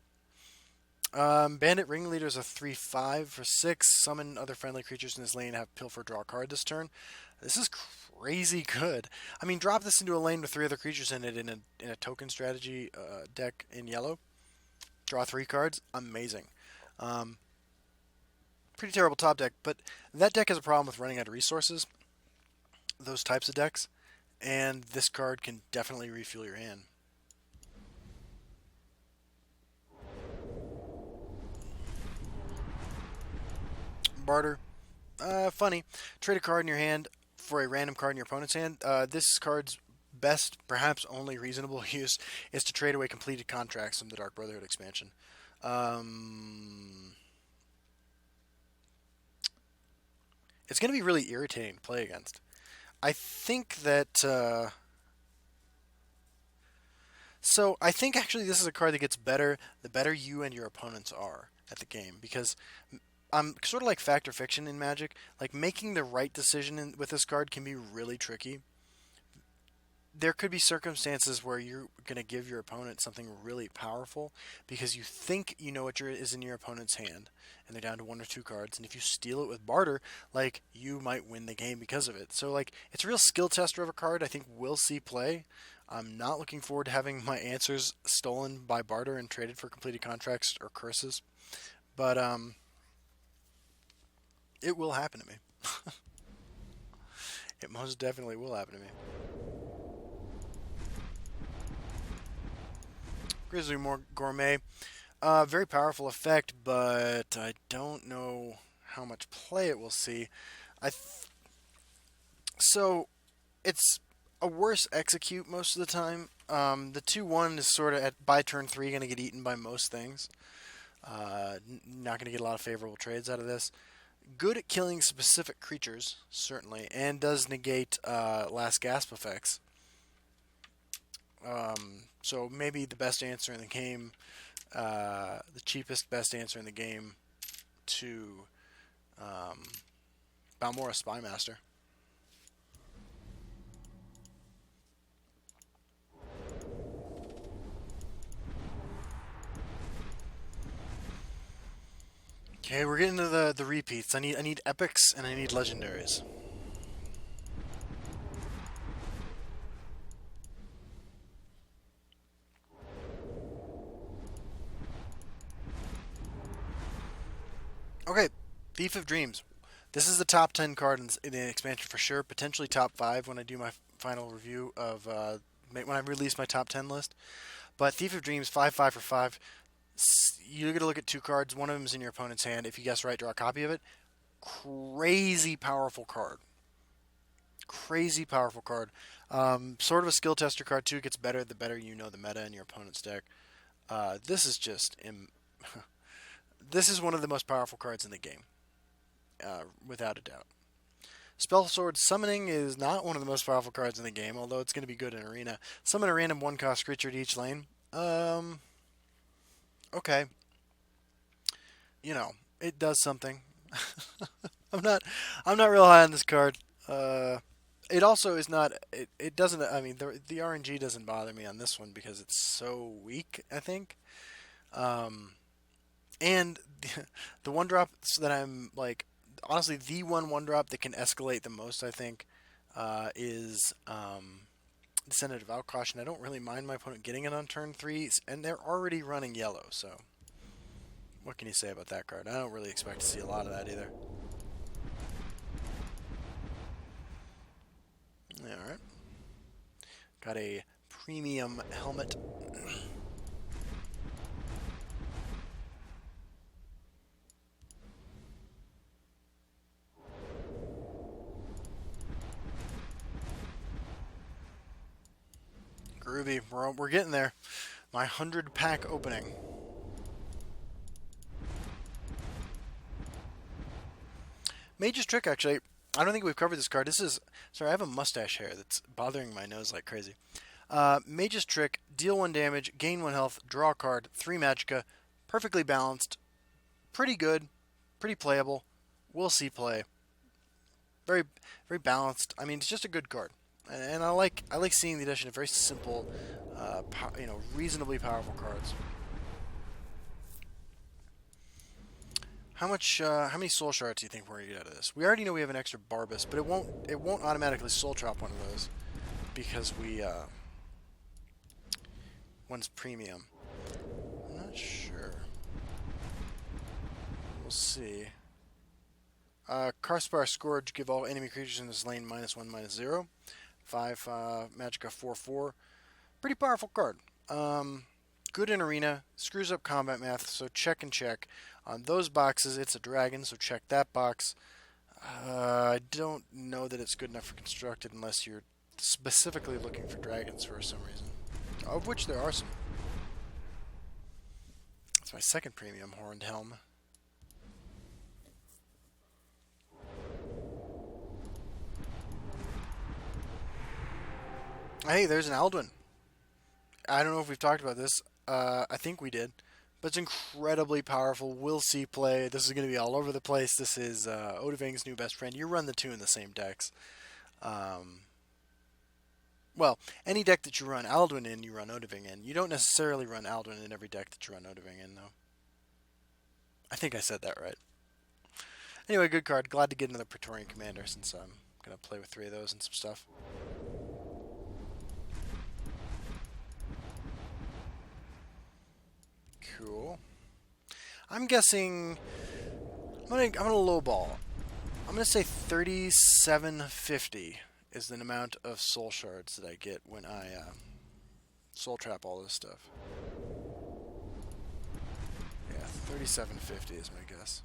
Bandit Ringleader is a 3/5 for 6. Summon other friendly creatures in this lane, have Pilfer draw a card this turn. This is crazy good. I mean, drop this into a lane with 3 other creatures in it in a token strategy deck in yellow. Draw 3 cards. Amazing. Pretty terrible top deck, but that deck has a problem with running out of resources. Those types of decks. And this card can definitely refuel your hand. Barter. Funny. Trade a card in your hand for a random card in your opponent's hand. This card's best, perhaps only reasonable use is to trade away completed contracts from the Dark Brotherhood expansion. It's going to be really irritating to play against. I think that... So I think actually this is a card that gets better the better you and your opponents are at the game, because sort of like fact or fiction in Magic. Like, making the right decision with this card can be really tricky. There could be circumstances where you're going to give your opponent something really powerful because you think you know what is in your opponent's hand, and they're down to 1 or 2 cards, and if you steal it with barter, like, you might win the game because of it. So, like, it's a real skill tester of a card I think we'll see play. I'm not looking forward to having my answers stolen by barter and traded for completed contracts or curses. But, it will happen to me. It most definitely will happen to me. Grizzly Gourmet. Very powerful effect, but I don't know how much play it will see. So, it's a worse execute most of the time. The 2/1 is sort of by turn 3 going to get eaten by most things. Not going to get a lot of favorable trades out of this. Good at killing specific creatures, certainly, and does negate last gasp effects. So maybe the best answer in the game, the cheapest best answer in the game to Balmora Spymaster. Okay, we're getting to the repeats. I need epics and I need legendaries. Okay, Thief of Dreams. This is the top 10 card in the expansion for sure. Potentially top 5 when I do my final review of when I release my top 10 list. But Thief of Dreams, 5/5 for 5. You're gonna look at 2 cards. One of them is in your opponent's hand. If you guess right, draw a copy of it. Crazy powerful card. Crazy powerful card. Sort of a skill tester card too. It gets better the better you know the meta in your opponent's deck. This is just this is one of the most powerful cards in the game, without a doubt. Spell Sword Summoning is not one of the most powerful cards in the game, although it's going to be good in Arena. Summon a random 1-cost creature to each lane. Okay. You know, it does something. I'm not real high on this card. It also is not. It doesn't. I mean, the RNG doesn't bother me on this one because it's so weak, I think. And the 1-drops that I'm like, honestly, the 1-drop that can escalate the most, I think, is Descendant of Outcaution. I don't really mind my opponent getting it on turn 3, and they're already running yellow, so what can you say about that card? I don't really expect to see a lot of that either. Alright. Got a premium helmet. Groovy. We're getting there. My 100-pack opening. Mage's Trick, actually. I don't think we've covered this card. This is... Sorry, I have a mustache hair that's bothering my nose like crazy. Mage's Trick, deal 1 damage, gain 1 health, draw a card, 3 magicka, perfectly balanced, pretty good, pretty playable. We'll see play. Very, very balanced. I mean, it's just a good card, and I like seeing the addition of very simple, reasonably powerful cards. How many soul shards do you think we're gonna get out of this? We already know we have an extra Barbus, but it won't automatically soul trap one of those because one's premium. I'm not sure. We'll see. Karspar Scourge, give all enemy creatures in this lane -1/-0. 5 Magicka 4/4. Pretty powerful card. Good in arena, screws up combat math, so check and check. On those boxes, it's a dragon, so check that box. I don't know that it's good enough for constructed unless you're specifically looking for dragons for some reason. Of which there are some. That's my second premium horned helm. Hey, there's an Alduin. I don't know if we've talked about this. I think we did. But it's incredibly powerful. We'll see play. This is going to be all over the place. This is Odahving's new best friend. You run the two in the same decks. Well, any deck that you run Alduin in, you run Odahving in. You don't necessarily run Alduin in every deck that you run Odahving in, though. I think I said that right. Anyway, good card. Glad to get another Praetorian Commander since I'm going to play with 3 of those and some stuff. Cool. I'm guessing I'm gonna lowball. I'm gonna say 3750 is the amount of soul shards that I get when I soul trap all this stuff. Yeah, 3750 is my guess.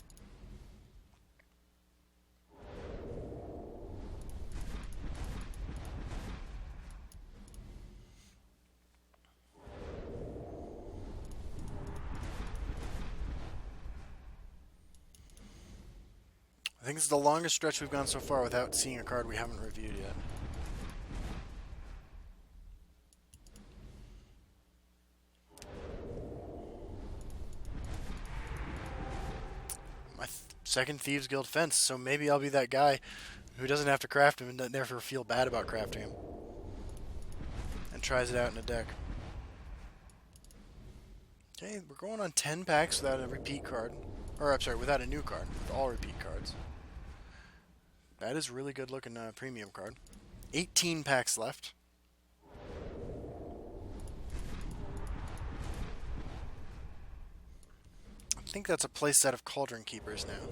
I think this is the longest stretch we've gone so far without seeing a card we haven't reviewed yet. My second Thieves Guild fence, so maybe I'll be that guy who doesn't have to craft him and doesn't ever feel bad about crafting him. And tries it out in a deck. Okay, we're going on 10 packs without a repeat card. Or, I'm sorry, without a new card, with all repeat cards. That is a really good looking premium card. 18 packs left. I think that's a playset of Cauldron Keepers now.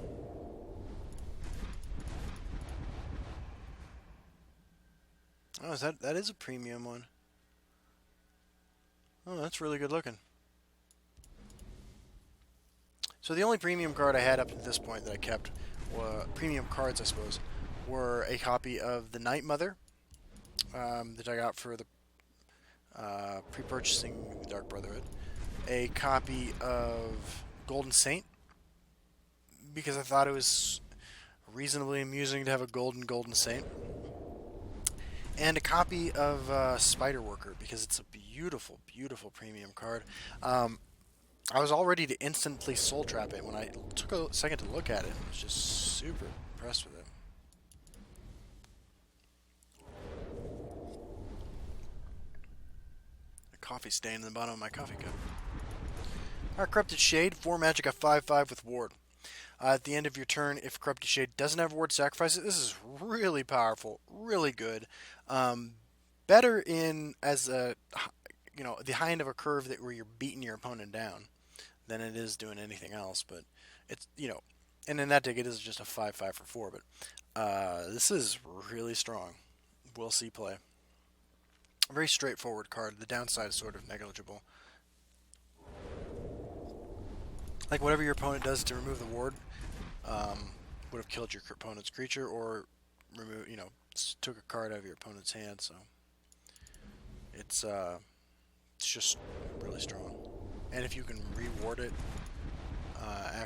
Oh, that is a premium one. Oh, that's really good looking. So the only premium card I had up to this point that I kept, premium cards I suppose, were a copy of the Night Mother that I got for the pre-purchasing the Dark Brotherhood, a copy of Golden Saint because I thought it was reasonably amusing to have a Golden Saint, and a copy of Spider Worker because it's a beautiful, beautiful premium card. I was all ready to instantly soul trap it when I took a second to look at it. I was just super impressed with it. A coffee stain in the bottom of my coffee cup. Our Corrupted Shade, 4 magic, a 5/5 with ward. At the end of your turn, if Corrupted Shade doesn't have ward, sacrifice it. This is really powerful, really good. Better in as a the high end of a curve where you're beating your opponent down than it is doing anything else. But it's and in that deck it is just a 5/5 for 4. But this is really strong. We'll see play. A very straightforward card. The downside is sort of negligible. Like whatever your opponent does to remove the ward would have killed your opponent's creature or took a card out of your opponent's hand. So it's just really strong. And if you can reward it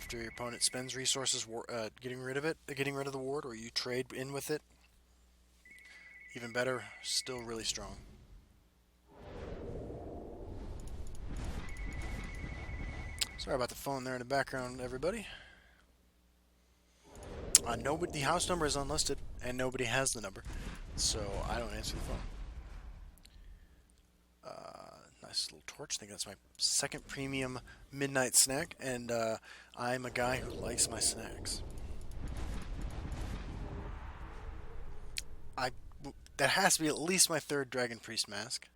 after your opponent spends resources getting rid of the ward, or you trade in with it. Even better, still really strong. Sorry about the phone there in the background, everybody. Nobody, the house number is unlisted, and nobody has the number, so I don't answer the phone. Nice little torch. I think that's my second premium midnight snack, and I'm a guy who likes my snacks. That has to be at least my third Dragon Priest mask.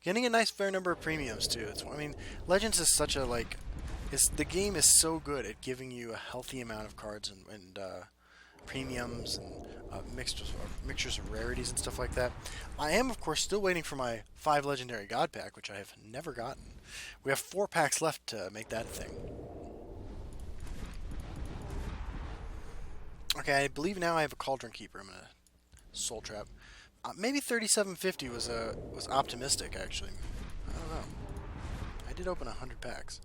Getting a nice fair number of premiums too. I mean, Legends is such a the game is so good at giving you a healthy amount of cards and premiums and mixtures of rarities and stuff like that. I am, of course, still waiting for my 5 legendary God pack, which I have never gotten. We have 4 packs left to make that a thing. Okay, I believe now I have a Cauldron Keeper. I'm gonna Soul Trap. Maybe 3750 was optimistic, actually. I don't know. I did open 100 packs.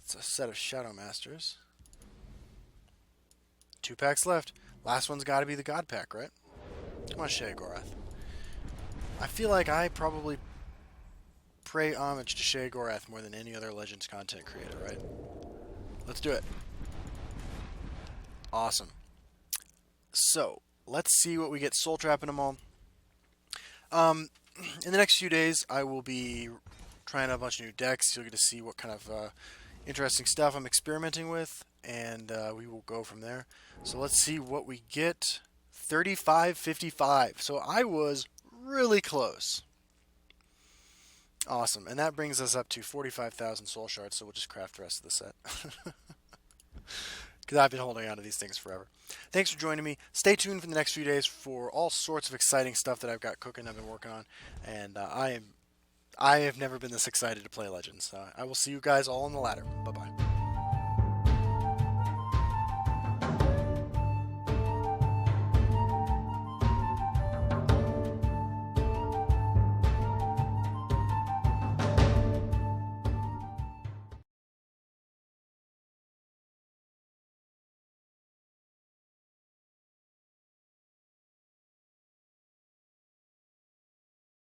It's a set of Shadow Masters. 2 packs left. Last one's got to be the God pack, right? Come on, Sheogorath. I feel like I probably pay homage to Sheogorath more than any other Legends content creator, right? Let's do it. Awesome. So, let's see what we get Soul Trapping them all. In the next few days, I will be trying out a bunch of new decks. You'll get to see what kind of interesting stuff I'm experimenting with, and we will go from there. So let's see what we get. 3555. So I was really close. Awesome. And that brings us up to 45,000 soul shards, so we'll just craft the rest of the set. Because I've been holding on to these things forever. Thanks for joining me. Stay tuned for the next few days for all sorts of exciting stuff that I've got cooking, I've been working on. And I have never been this excited to play Legends. I will see you guys all on the ladder. Bye-bye.